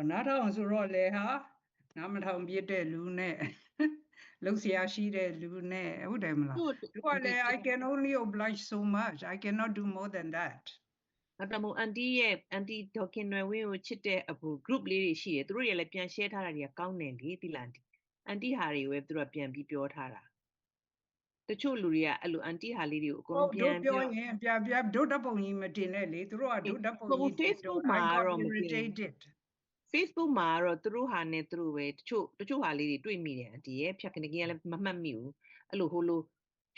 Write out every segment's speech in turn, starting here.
နားထောင်ဆိုတော့လေဟာနားမထောင်ပြတဲ့လူနဲ့လှုပ်ရှားရှိတဲ့လူနဲ့ဟုတ်တယ်မလားသူကလေ I can only oblige so much I cannot do more than that နောက်တော့အန်တီရဲ့အန်တီဒေါခင်နွယ်ဝင်းကိုချစ်တဲ့အဘူ group လေးတွေရှိတယ်သူတို့တွေလည်းပြန် share ထားတာတွေကကောင်းတယ်လေတိလာအန်တီဟာတွေပဲသူတို့ပြန်ပြီးပြောထားတာတချို့လူတွေကအဲ့လိုအန်တီဟာလေးတွေကိုအကုန်ပြန်ပြောရင်ပြဒုတ်တပုံကြီးမတင်နဲ့လေသူတို့ကဒုတ်တပုံကြီး Facebook မှာတော့မတင် Facebook မှာတော့သူတို့ဟာနဲ့သူတို့ပဲတချို့ဟာလေးတွေတွေ့မိတယ်အန်တီရဲ့ဖြတ်ကနေကလည်းမမှတ်မိဘူးအဲ့လိုဟိုလို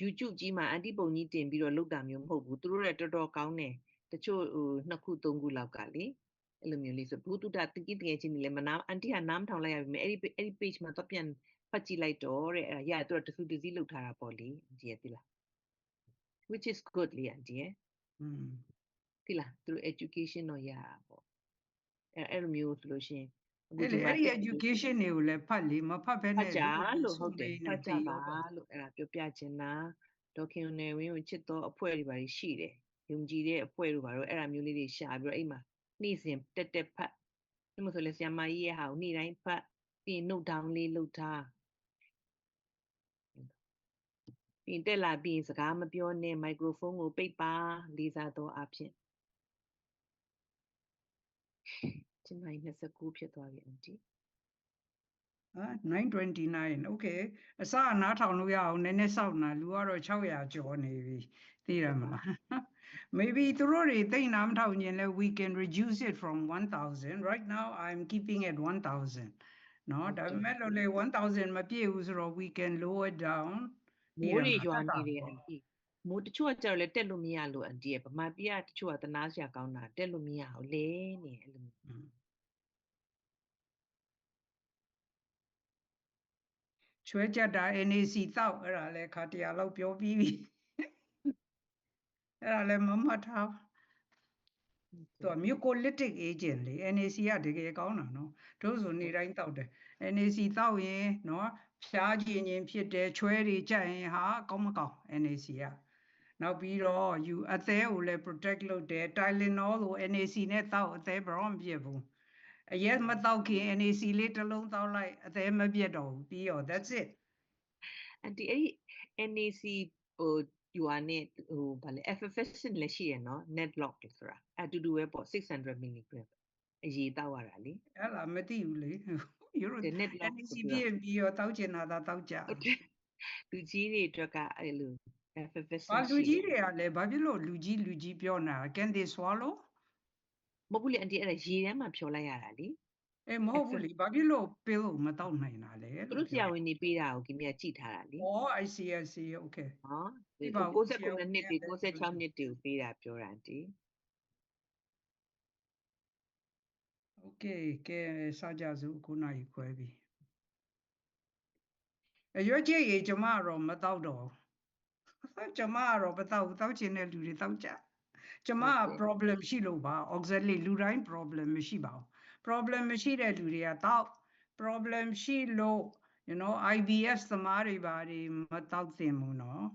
YouTube ကြီးမှာအန်တီပုံကြီးတင်ပြီးတော့လုပ်တာမျိုးမဟုတ်ဘူးသူတို့လည်းတော်တော်ကောင်းတယ်တချို့ဟို2ခု3ခုလောက်ကလေအဲ့လိုမျိုးလေးဆိုဘူးတုတတကိတကယ်ချင်းနေလဲမနာအန်တီဟာနားမထောင်လိုက်ရပြီမယ်အဲ့ဒီ page မှာတော့ပြန်ဖတ်ကြည့်လိုက်တော့တဲ့အဲ့ဒါသူတို့တစုတစည်းလုပ်ထားတာပေါ့လေအန်တီရဲ့သိလား which is good လေအန်တီရဲ့သိလားသူတို့ education တော့ရတာပေါ့အဲ့လိုမျိုးဆိုလို့ရှိရင်အဲ့ဒီ education တွေကိုလည်းဖတ်လေမဖတ်ဘဲနဲ့ကြလို့ဟုတ်တယ်ဖတ်ကြပါလို့အဲ့ဒါပြောပြချင်တာဒေါခင်နယ်ဝင်းကိုချစ်တော့အဖွဲ့တွေပါရှိတယ်ယုံကြည်တဲ့အဖွဲ့တို့ပါတော့အဲ့ဒါမျိုးလေးတွေရှာပြီးတော့အဲ့မှာနေ့စဉ်တက်ဖတ်ဒီမှာဆိုလဲဆရာမကြီးရဲ့ဟာကိုနေ့တိုင်းဖတ်ပြီး note down လေးလုပ်ထားပြီးတက်လာပြီးစကားမပြောနဲ့ microphone ကိုပိတ်ပါလေးစားတော့အဖြစ်ကျမကြီး29ဖြစ်သွားပြီအန်တီ929 okay အစအနားထောင်လို့ရအောင်နည်းနည်းစောင့်နာလူကတော့600ကျော်နေပြီသိရမလား maybe သူတို့တွေသိနားမထောင်ရင်လဲ we can reduce it from 1000 right now I'm keeping it 1000နော်ဒါပေမဲ့လို့လေ1000မပြည့်ဘူးဆိုတော့ we can lower it down မိုးတွေရွာနေတယ်အန်တီမိုးတချို့ကကြောက်လဲတက်လို့မရလို့အန်တီရဲ့ဗမာပြည်ကတချို့ကတနာစရာကောင်းတာတက်လို့မရဘူးလဲနေအဲ့လိုချွဲကြတာ NAC တောက်အဲ့ဒါလဲခါတရားလောက်ပြောပြီးပြီအဲ့ဒါလဲမမှတ်ထားသူက mucolytic agent လေ NAC ကတကယ်ကောင်းတာနော်တို့ဆိုနေတိုင်းတောက်တယ် NAC တောက်ရင်နော်ဖျားခြင်းဖြစ်တယ်ချွဲတွေကြက်ရင်ဟာကောင်းမကောင်း NAC ကနောက်ပြီးတော့ you အသေးကိုလည်း protect လုပ်တယ် Tylenol ကို NAC နဲ့တောက်အသေးဘာမှမပြည့်ဘူးအရက်မတောက်ခင် NAC လေးတစ်လုံးတောက်လိုက်အသေးမပြတ်တော့ဘူးပြီးတော့ that's it အန်တီအဲ့ဒီ NAC ဟိုယူအာနဲ့ဟိုဗာလဲ effervescent လည်းရှိရနော် netlock ဆိုတာအတူတူပဲပေါ့600 mg အရေးတောက်ရတာလေအဲ့လားမသိဘူးလေယူရို NAC ပြီးတော့တောက်ကျင်တာတောက်ကြလူကြီးတွေအတွက်ကအဲ့လို effervescent လူကြီးတွေကလည်းဘာဖြစ်လို့လူကြီးပြောနေတာ can they swallow မဟုတ်ဘူးလေအန်တီအဲ့ဒါရေထဲမှာဖြောလိုက်ရတာလေမဟုတ်ဘူးလေဘာဖြစ်လို့ pill မတောက်နိုင်တာလဲသူတို့ဆရာဝန်တွေပေးတာကိုခင်ဗျာကြည့်ထားတာလေI see okay ဟော69နှစ်တွေ66နှစ်တွေကိုပေးတာပြောတာအန်တီOkay ကဲစားကြစို့ခုနကြီးခွဲပြီရွက်ကြည့်ရေကျမတော့မတောက်တော့ကျမကတော့မတောက်တောက်ချင်တဲ့လူတွေတောက်ကြကျမ problem ရှိလို့ပါ auxiliary လူတိုင်း problem မရှိပါဘူး problem မရှိတဲ့လူတွေကတောက် problem ရှိလို့ you know IBS သမားတွေပါတွေမတောက်သင့်ဘူးနော်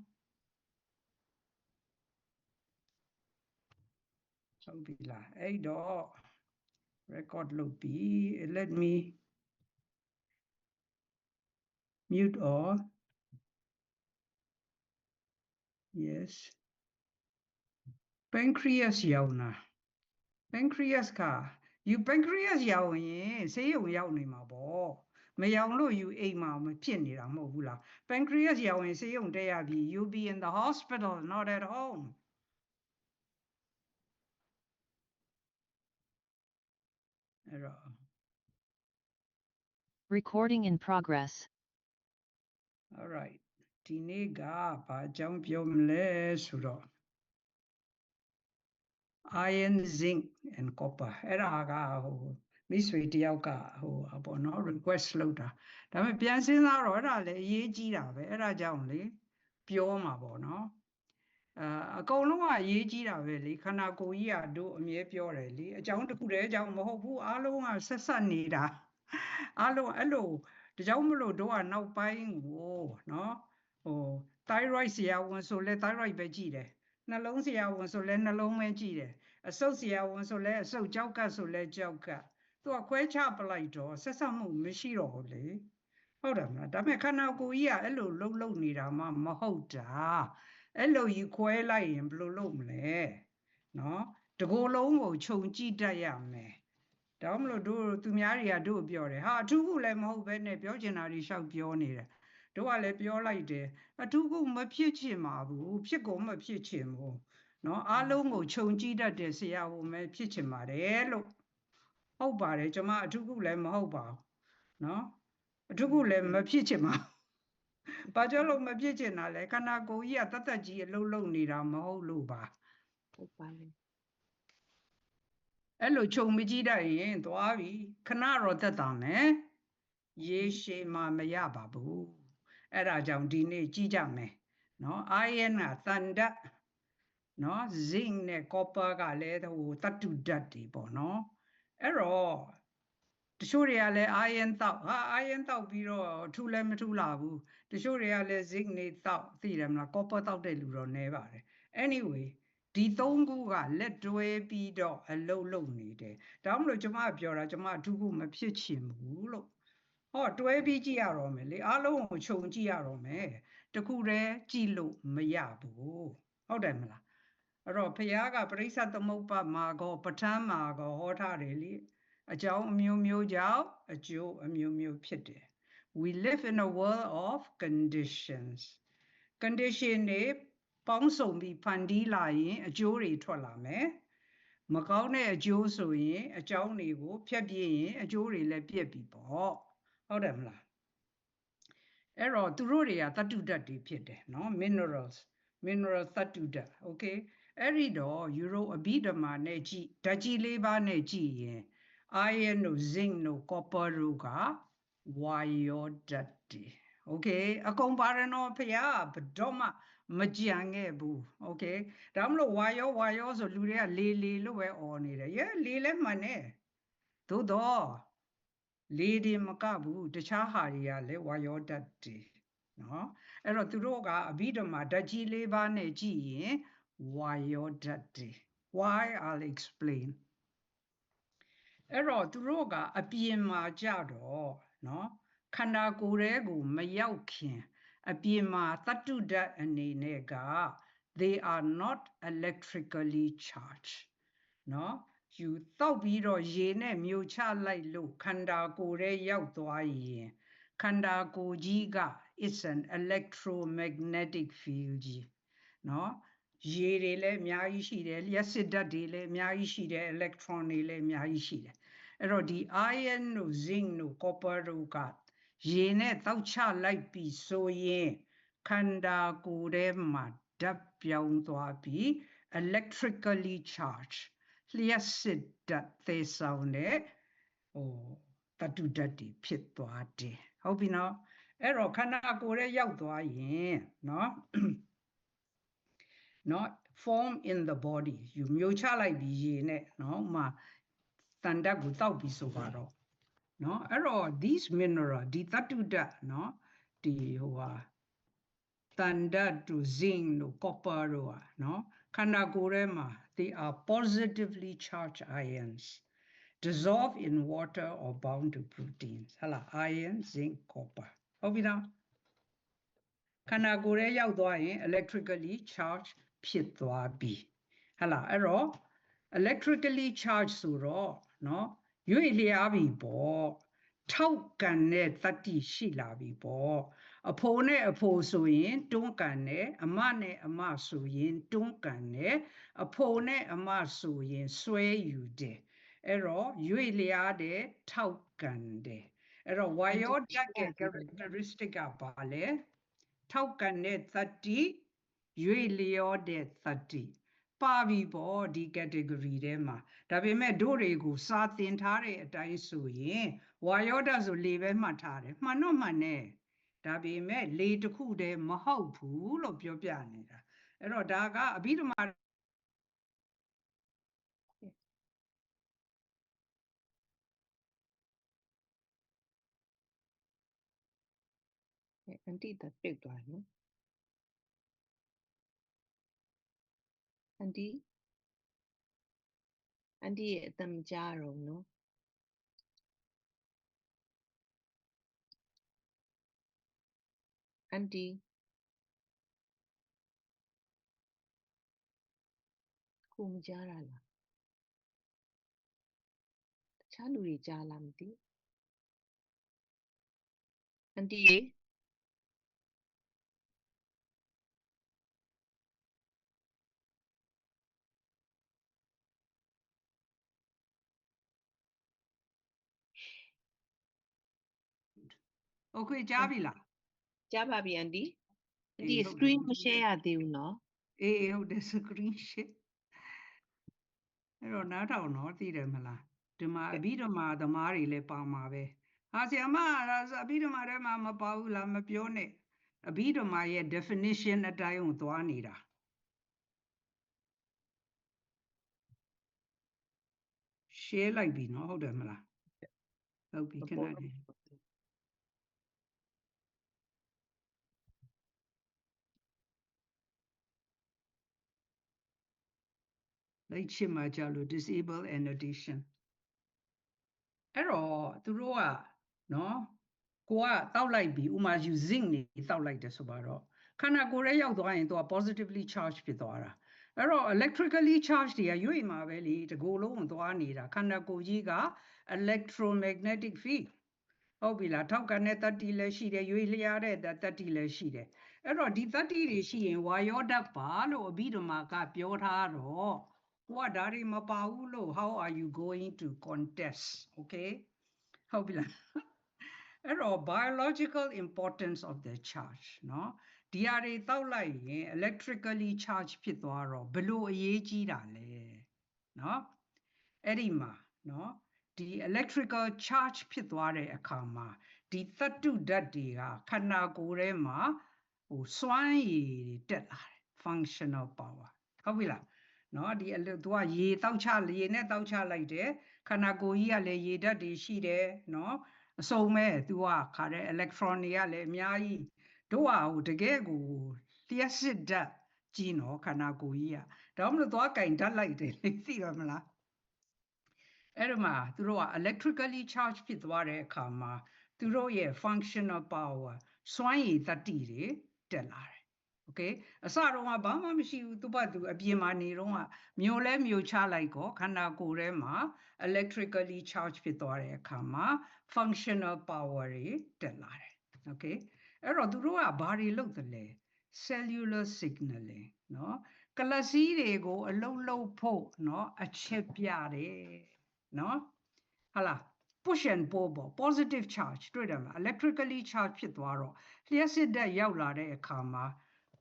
ဟုတ်ပြီလားအဲ့တော့ record လုပ်ပြီ let me mute all yes pancreas ရောက်နာ pancreas က you pancreas ရောက်ရင်ဆေးရုံရောက်နေမှာပေါ့မရောက်လို့ you အိမ်မှာမဖြစ်နေတာမဟုတ်ဘူးလား pancreas ရောက်ရင်ဆေးရုံတက်ရပြီ you be in the hospital not at home Recording in progress. All right. ဒီနေ့ကဘာအကြောင်းပြောမလဲဆိုတော့ iron zinc and copper အဲ့ဒါကဟိုမိတ်ဆွေတယောက်ကဟိုပေါ့နော် request လုပ်တာဒါပေမဲ့ပြန်စဉ်းစားတော့အဲ့ဒါလည်းအရေးကြီးတာပဲအဲ့ဒါကြောင့်လေပြောမှာပေါ့နော်အကုန်လုံးကအရေးကြီးတာပဲလေခန္ဓာကိုယ်ကြီးကတို့အမြဲပြောတယ်လေအကြောင်းတစ်ခုတည်းအကြောင်းမဟုတ်ဘူးအားလုံးကဆက်ဆက်နေတာအားလုံးအဲ့လိုဒါကြောင့်မလို့တို့ကနောက်ပိုင်းကိုနော်ဟို thyroid ဆရာဝန်ဆိုလဲ thyroid ပဲကြည့်တယ်နှလုံးဆရာဝန်ဆိုလဲနှလုံးပဲကြည့်တယ်အဆုတ်ဆရာဝန်ဆိုလဲအဆုတ်ကြောက်ကတ်ဆိုလဲကြောက်ကတ် သူကခွဲခြားပလိုက်တော့ဆက်ဆက်မှုမရှိတော့ဘူးလေဟုတ်တယ်မလားဒါပေမဲ့ခန္ဓာကိုယ်ကြီးကအဲ့လိုလှုပ်နေတာမှမဟုတ်တာအဲ့လိုကြီးခွဲလိုက်ရင်ဘယ်လိုလုပ်မလဲနော်တကိုယ်လုံးကိုခြုံကြည့်တတ်ရမယ်ဒါမှမဟုတ်တို့သူများတွေကတို့ပြောတယ်ဟာအထူးခုလည်းမဟုတ်ပဲနဲ့ပြောချင်တာတွေရှောက်ပြောနေတယ်တို့ကလည်းပြောလိုက်တယ်အထူးခုမဖြစ်ချင်ပါဘူးဖြစ်ကုန်မဖြစ်ချင်ဘူးနော်အားလုံးကိုခြုံကြည့်တတ်တယ်ဆရာကပဲဖြစ်ချင်ပါတယ်လို့ဟုတ်ပါတယ်ကျွန်မအထူးခုလည်းမဟုတ်ပါဘူးနော်အထူးခုလည်းမဖြစ်ချင်ပါဘာကြောင့်လို့မဖြစ်ချင်တာလဲခန္ဓာကိုယ်ကြီးကတတ်တတ်ကြီးအလုံးလုံးနေတာမဟုတ်လို့ပါဟုတ်ပါလေအဲ့လိုခြုံမကြည့်တတ်ရင်သွားပြီခဏတော့သက်သာမယ်ရေရှည်မှမရပါဘူးအဲ့ဒါကြောင့်ဒီနေ့ကြည့်ကြမယ်နော် iron ကသန္ဓာနော် zinc နဲ့ copper ကလည်းဟိုတတ္တုဓာတ်တွေပေါ့နော်အဲ့တော့တချို့တွေကလည်း iron တောက်iron တောက်ပြီးတော့ထူလည်းမထူလာဘူးတချို့တွေကလည်း zinc နေတောက်သိတယ်မလား copper တောက်တဲ့လူတော့နည်းပါတယ် anyway ဒီသုံးခုကလက်တွဲပြီးတော့အလုံးလုံးနေတယ်ဒါမှမဟုတ်ကျွန်မပြောတာကျွန်မအထူးခုမဖြစ်ချင်ဘူးလို့ဟောတွဲပြီးကြည့်ရတော့မယ်လေအားလုံးကိုခြုံကြည့်ရတော့မယ်တခုတည်းကြည့်လို့မရဘူးဟုတ်တယ်မလားအဲ့တော့ဘုရားကပရိစ္ဆသမုပ္ပါမှာကောပဋ္ဌာန်းမှာကောဟောထားတယ်လေအကြောင်းအမျိုးမျိုးကြောင့်အကျိုးအမျိုးမျိုးဖြစ်တယ် we live in a world of condition တွေပေါင်းစုံပြီးဖန်တီးလာရင်အကျိုးတွေထွက်လာမယ်မကောင်းတဲ့အကျိုးဆိုရင်အကြောင်းတွေကိုဖျက်ပြစ်ရင်အကျိုးတွေလည်းပြည့်ပြီပေါ့ဟုတ်တယ်မလားအဲ့တော့သူတို့တွေကသတ္တုဓာတ်တွေဖြစ်တယ်နော် mineral သတ္တုဓာတ် okay အဲ့ဒီတော့ယူရိုအဘိဓမ္မာနဲ့ကြည့်ဓာတ်ကြီး၄ပါးနဲ့ကြည့်ရင် iron တို့ zinc တို့ copper တို့ကဝါယောဓာတ်တွေ okay အကုန်ပါရနော်ဖရာဘယ်တော့မှမကြံခဲ့ဘူး okay ဒါမလို့ဝါယောဆိုလူတွေကလေလို့ပဲអော်နေတယ်ရဲလေလည်းမှန်တယ်သို့တော့လေတွေမကဘူးတခြားဟာတွေကလည်းဝါယောဓာတ်တွေနော်အဲ့တော့သူတို့ကအဘိဓမ္မာဓာတ်ကြီး၄ပါးနဲ့ကြည့်ရင်ဝါယောဓာတ်တွေ why I'll explain အဲ့တော့သူတို့ကအပြင်မှာကြတော့နော်ခန္ဓာကိုယ်ထဲကိုမရောက်ခင်အပြင်မှာသတ္တုဓာတ်အနေနဲ့က they are not electrically charged နော်ယူတောက်ပြီးတော့ရေနဲ့မြို့ချလိုက်လို့ခန္ဓာကိုယ်ထဲရောက်သွားရင်ခန္ဓာကိုယ်ကြီးက it's an electromagnetic field ကြီးနော်ရေတွေလည်းအများကြီးရှိတယ်လျှက်စစ်ဓာတ်တွေလည်းအများကြီးရှိတယ် electron တွေလည်းအများကြီးရှိတယ်အဲ့တော့ဒီ iron တို့ zinc တို့ copper တို့ကရေနဲ့တောက်ချလိုက်ပြီဆိုရင်ခန္ဓာကိုယ်ထဲမှာဓာတ်ပြောင်းသွားပြီး electrically charged လျှက်စစ်ဓာတ်သေဆောင်တဲ့သတ္တုဓာတ်တွေဖြစ်သွားတယ်ဟုတ်ပြီနော်အဲ့တော့ခန္ဓာကိုယ်ထဲရောက်သွားရင်နော် form in the body ယူမျိုးချလိုက်ပြီးရေနဲ့နော်မှာတန်ဓာတ်ကိုတောက်ပြီးဆိုပါတော့နော်အဲ့တော့ these mineral ဒီသတ္တုဓာတ်နော်ဒီတန်ဓာတ်တို့ zinc တို့ copper တို့อ่ะနော်ခန္ဓာကိုယ်ထဲမှာ they are positively charged ions dissolve in water or bound to proteins ဟလာ iron zinc copper ဟုတ်ပြီနော်ခန္ဓာကိုယ်ထဲရောက်သွားရင် electrically charged ဖြစ်သွားပြီဟလာအဲ့တော့ electrically charged ဆိုတော့နော်ရွေ့လျားပြီပေါ့ထောက်ကန်တဲ့တတ္တိရှိလာပြီပေါ့အဖိုးနဲ့အဖိုးဆိုရင်တွန်းကန်တယ်အမနဲ့အမဆိုရင်တွန်းကန်တယ်အဖိုးနဲ့အမဆိုရင်ဆွဲယူတယ်အဲ့တော့ရွေ့လျားတဲ့ထောက်ကန်တယ်အဲ့တော့ why your characteristic ကပါလဲထောက်ကန်တဲ့သတ္တိရွေ့လျောတဲ့သတ္တိပါပြီပေါ့ဒီ category ထဲမှာဒါပေမဲ့တို့တွေကိုစာသင်ထားတဲ့အတိုင်းဆိုရင်ဝါယောဓာတ်ဆိုလေပဲမှတ်ထားတယ်မှန်တော့မှန်တယ်ဒါပေမဲ့လေတစ်ခုတည်းမဟုတ်ဘူးလို့ပြောပြနေတာအဲ့တော့ဒါကအဘိဓမ္မာအန်တီတပိတ်သွားနော်အန်တီရဲ့အတမကြားတော့နော် Auntie ကိုမကြားရလားတခြားလူတွေကြားလားမသိ Auntie ရေ โอเคကြားပြီလား ကြားပါပြီ Auntie Auntie screen မ share ရသေးဘူးနော် အေးဟုတ်တယ် screen share အဲ့တော့နားထောင်တော့သိတယ်မလားဒီမှာအဘိဓမ္မာသမားတွေလည်းပါမှာပဲဟာဆရာမအဘိဓမ္မာထဲမှာမပါဘူးလားမပြောနဲ့အဘိဓမ္မာရဲ့ definition အတိုင်းကိုသွားနေတာ share လိုက်ပြီနော်ဟုတ်တယ်မလားဟုတ်ပြီခဏနေလိုက်ချင်မှကြလို့ disable annotation အဲ့တော့သူတို့ကနော်ကိုကတောက်လိုက်ပြီဥမာယူ zinc နေတောက်လိုက်တယ်ဆိုပါတော့ခန္ဓာကိုယ်ရဲ့ရောက်သွားရင်သူက positively charge ဖြစ်သွားတာအဲ့တော့ electrically charge တွေကရွေ့မှာပဲလေတကူလုံးကိုသွားနေတာခန္ဓာကိုယ်ကြီးက electromagnetic field ဟုတ်ပြီလားထောက်ကန်တဲ့တတ္တိလည်းရှိတယ်ရွေ့လျားတဲ့တတ္တိလည်းရှိတယ်အဲ့တော့ဒီတတ္တိတွေရှိရင်ဝါယောဓာတ်ပါလို့အဘိဓမ္မာကပြောထားတော့ကိုကဒါတွေမပါဘူးလို့ how are you going to contest okay ဟုတ်ပြီလားအဲ့တော့ biological importance of the charge เนาะဒီဟာတွေတောက်လိုက်ရင် electrically charge ဖြစ်သွားတော့ဘလို့အရေးကြီးတာလဲเนาะအဲ့ဒီမှာเนาะဒီ electrical charge ဖြစ်သွားတဲ့အခါမှာဒီသတ္တုဓာတ်တွေကခန္ဓာကိုယ်ထဲမှာစွမ်းရည်တွေတက်လာတယ် functional power ဟုတ်ပြီလားเนาะဒီသူကရေတောက်ချရေနဲ့တောက်ချလိုက်တယ်ခန္ဓာကိုယ်ကြီးကလည်းရေဓာတ်တွေရှိတယ်เนาะအစုံမဲ့သူကခါတဲ့ electron တွေကလည်းအများကြီးတို့ဟာတကယ်ကိုလျှက်စစ်ဓာတ်ကြီးနော်ခန္ဓာကိုယ်ကြီးอ่ะဒါမှမဟုတ်သွားကင်ဓာတ်လိုက်တယ်သိရမလားအဲ့ဒီမှာသူတို့က electrically charge ဖြစ်သွားတဲ့အခါမှာသူတို့ရဲ့ functional power စွမ်းရည်တတ္တိတွေတက်လာတယ် okay အစတော့ကဘာမှမရှိဘူးသူ့ဘာသူအပြင်မှာနေတော့ကမြို့လဲမြို့ချလိုက်ကောခန္ဓာကိုယ်ထဲမှာ electrically charge ဖြစ်သွားတဲ့အခါမှာ functional power တွေတက်လာတယ် okay အဲ့တော့သူတို့ကဘာတွေလုပ်တယ်လဲ cellular signaling เนาะကလစီတွေကိုအလုံးလုံးဖို့เนาะအချက်ပြတယ်เนาะဟာလား push and pull ပေါ့ positive charge တွေ့တယ်မလား electrically charge ဖြစ်သွားတော့လျှက်စစ်ဓာတ်ရောက်လာတဲ့အခါမှာ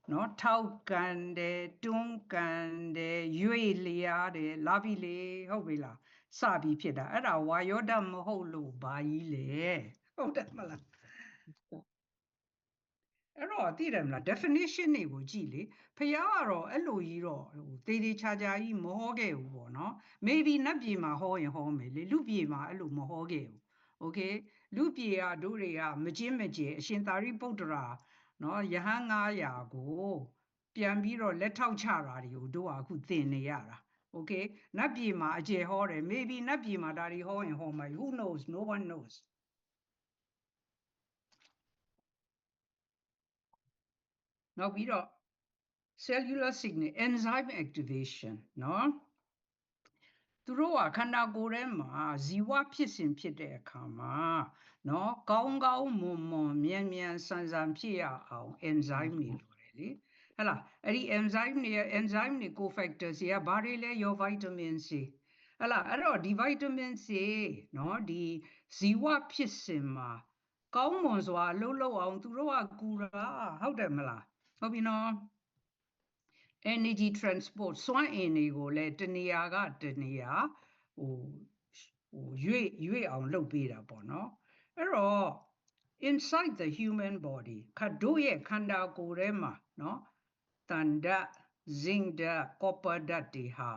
เนาะထောက်ကန်တယ်တွန်းကန်တယ်ရွေ့လျားတယ်လာပြီလေဟုတ်ပြီလားစပြီးဖြစ်တာအဲ့ဒါဝါယောဓာတ်မဟုတ်လို့ဘာကြီးလဲဟုတ်တယ်မလားအဲ့တော့သိတယ်မလား definition တွေကိုကြည့်လေဖះကတော့အဲ့လိုကြီးတော့တေးသေးချာချာကြီးမဟောခဲ့ဘူးပေါ့နော် maybe နတ်ပြည်မှာဟောရင်ဟောမယ်လေလူပြည်မှာအဲ့လိုမဟောခဲ့ဘူး okay လူပြည်ကတို့တွေကမကျင်းမကျဲအရှင်သာရိပုတ္တရာနော်ယဟန်900ကိုပြန်ပြီးတော့လက်ထောက်ချတာတွေကိုတို့ကအခုသင်နေရတာ okay နတ်ပြည်မှာအကျယ်ဟောတယ် maybe နတ်ပြည်မှာဒါတွေဟောရင်ဟောမယ် who knows no one knowsနောက်ပြီးတော့ cellular signal enzyme activation เนาะသူတို့ကခန္ဓာကိုယ်ထဲမှာဇီဝဖြစ်စဉ်ဖြစ်တဲ့အခါမှာเนาะကောင်းကောင်းမွန်မွန်မြန်မြန်ဆန်ဆန်ဖြစ်ရအောင် enzyme တွေလိုတယ်လေဟဲ့လားအဲ့ဒီ enzyme တွေ cofactors တွေကဘာတွေလဲရော vitamin C ဟဲ့လားအဲ့တော့ဒီ vitamin C เนาะဒီဇီဝဖြစ်စဉ်မှာကောင်းမွန်စွာအလုပ်လုပ်အောင်သူတို့ကကူတာဟုတ်တယ်မလားဟုတ်ပြီနော် energy transport စွမ်းအင်တွေကိုလည်းတနေရာကတနေရာရွေ့အောင်လုပ်ပေးတာပေါ့နော်အဲ့တော့ inside the human body ခတ်တို့ရဲ့ခန္ဓာကိုယ်ထဲမှာနော်တန်ဓာတ် zinc ဓာတ် copper ဓာတ်တွေဟာ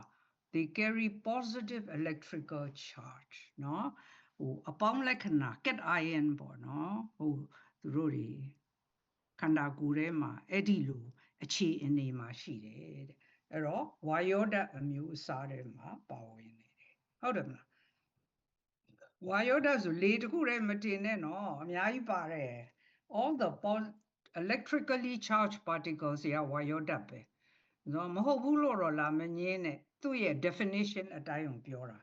they carry positive electrical charge နော်အပေါင်းလက္ခဏာ cat ion ပေါ့နော်သူတို့တွေခန္ဓာကိုယ်ထဲမှာအဲ့ဒီလိုအခြေအနေမှာရှိတယ်တဲ့အဲ့တော့ဝါယောဓာတ်အမျိုးအစားတွေမှာပါဝင်နေတယ်ဟုတ်တယ်မလားဝါယောဓာတ်ဆိုလေတစ်ခုတည်းမတင်နဲ့နော်အများကြီးပါတယ် all the electrically charged particles တွေကဝါရောဓာတ်ပဲနော်မဟုတ်ဘူးလို့တော့လာမငင်းနဲ့သူ့ရဲ့ definition အတိုင်းကိုပြောတာ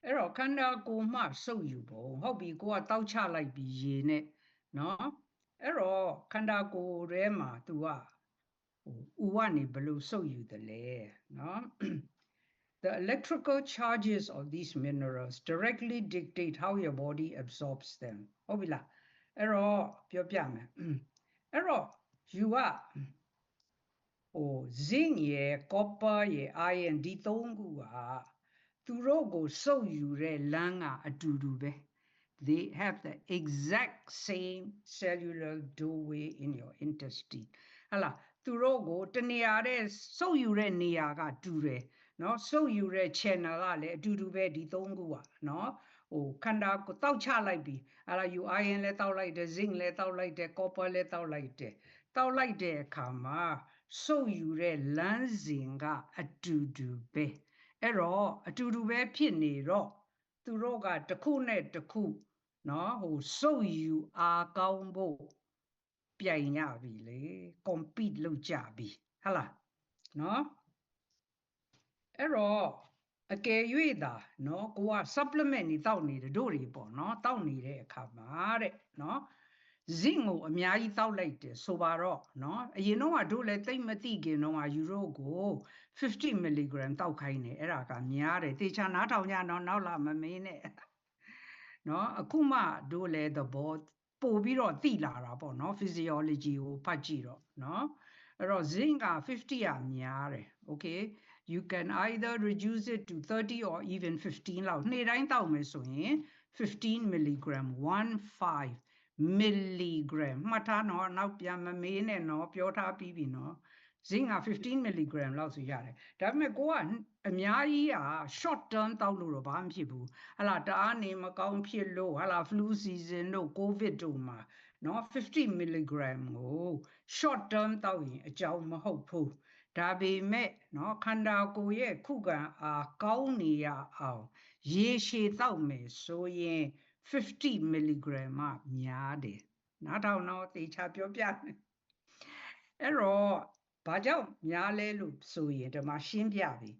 အဲ့တော့ခန္ဓာကိုယ်မှစုပ်ယူပုံဟုတ်ပြီကိုကတောက်ချလိုက်ပြီးရေနဲ့နော်အဲ့တော့ခန္ဓာကိုယ်ထဲမှာ तू ကဥကနေဘယ်လိုစုပ်ယူတယ်လဲနော် The electrical charges of these minerals directly dictate how your body absorbs them ဟုတ်ပြီလားအဲ့တော့ပြောပြမယ်အဲ့တော့ you ကzinc ရယ် copper ရယ် iron ဒီသုံးခုကသူတို့ကိုစုပ်ယူတဲ့လမ်းကအတူတူပဲ they have the exact same cellular doorway in your intestine ဟလာသူတို့ကိုတနေရာတဲ့စုပ်ယူတဲ့နေရာကတူတယ်နော်စုပ်ယူတဲ့ channel ကလည်းအတူတူပဲဒီသုံးခုကနော်ခန္ဓာကိုတောက်ချလိုက်ပြီအဲ့ဒါ you iron လည်းတောက်လိုက်တယ် zinc လည်းတောက်လိုက်တယ် copper လည်းတောက်လိုက်တယ်တောက်လိုက်တဲ့အခါမှာစုပ်ယူတဲ့လမ်းစဉ်ကအတူတူပဲအဲ့တော့အတူတူပဲဖြစ်နေတော့သူတို့ကတစ်ခုနဲ့တစ်ခုနော်စုပ်ယူအားကောင်းဖို့ပြိုင်ရပြီလေ compete လုပ်ကြပြီဟုတ်လားနော်အဲ့တော့အကယ်၍သာနော်ကိုက supplement တွေတောက်နေတယ်တို့တွေပေါ့နော်တောက်နေတဲ့အခါမှာတဲ့နော်zinc ကိုအများကြီးတောက်လိုက်တယ်ဆိုပါတော့နော်အရင်တော့ကတို့လည်းသိမ့်မသိခင်တော့ကယူရိုကို50 mg တောက်ခိုင်းတယ်အဲ့ဒါကများတယ်တေချာနားထောင်ကြတော့နောက်လာမမင်းနဲ့နော်အခုမှတို့လည်းသဘောပို့ပြီးတော့သိလာတာပေါ့နော် physiology ကိုဖတ်ကြည့်တော့နော်အဲ့တော့ zinc က50ကများတယ် okay you can either reduce it to 30 or even 15လောက်နေ့တိုင်းတောက်မယ်ဆိုရင်15 mg 15 milligram မှတ်ထားနော်နောက်ပြန်မမေးနဲ့နော်ပြောထားပြီးပြီနော် zinc က15 mg လောက်ဆိုရတယ်ဒါပေမဲ့ကိုကအများကြီးက short term တောက်လို့တော့ဘာမှဖြစ်ဘူးဟလာတအားနေမကောင်းဖြစ်လို့ဟလာ flu season တို့ covid တို့မှာနော်50 mg ကို short term တောက်ရင်အကြောင်းမဟုတ်ဘူးဒါပေမဲ့နော်ခန္ဓာကိုယ်ရဲ့ခုခံအားကောင်းနေရအောင်ရေရှည်တောက်မယ်ဆိုရင်50 mg မှများတယ်နားထောင်တော့တေချာပြောပြမယ်အဲ့တော့ဘာကြောင့်များလဲလို့ဆိုရင်ဒီမှာရှင်းပြပြီ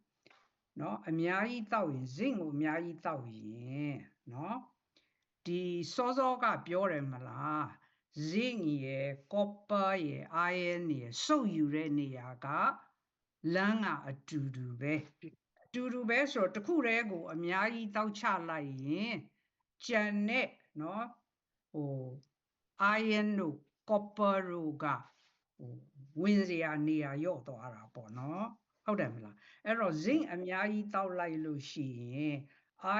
နော်အများကြီးတောက်ရင် zinc ကိုအများကြီးတောက်ရင်နော်ဒီစောစောကပြောတယ်မလား zinc ရယ် copper ရယ် iron ရယ်စုပ်ယူတဲ့နေရာကလမ်းကအတူတူပဲအတူတူပဲဆိုတော့တခုတည်းကိုအများကြီးတောက်ချလိုက်ရင်ကျန်တဲ့နော်iron တို့ copper တို့ကဝင်စရာနေရာလျော့သွားတာပေါ့နော်ဟုတ်တယ်မလားအဲ့တော့ zinc အများကြီးတောက်လိုက်လို့ရှိရင်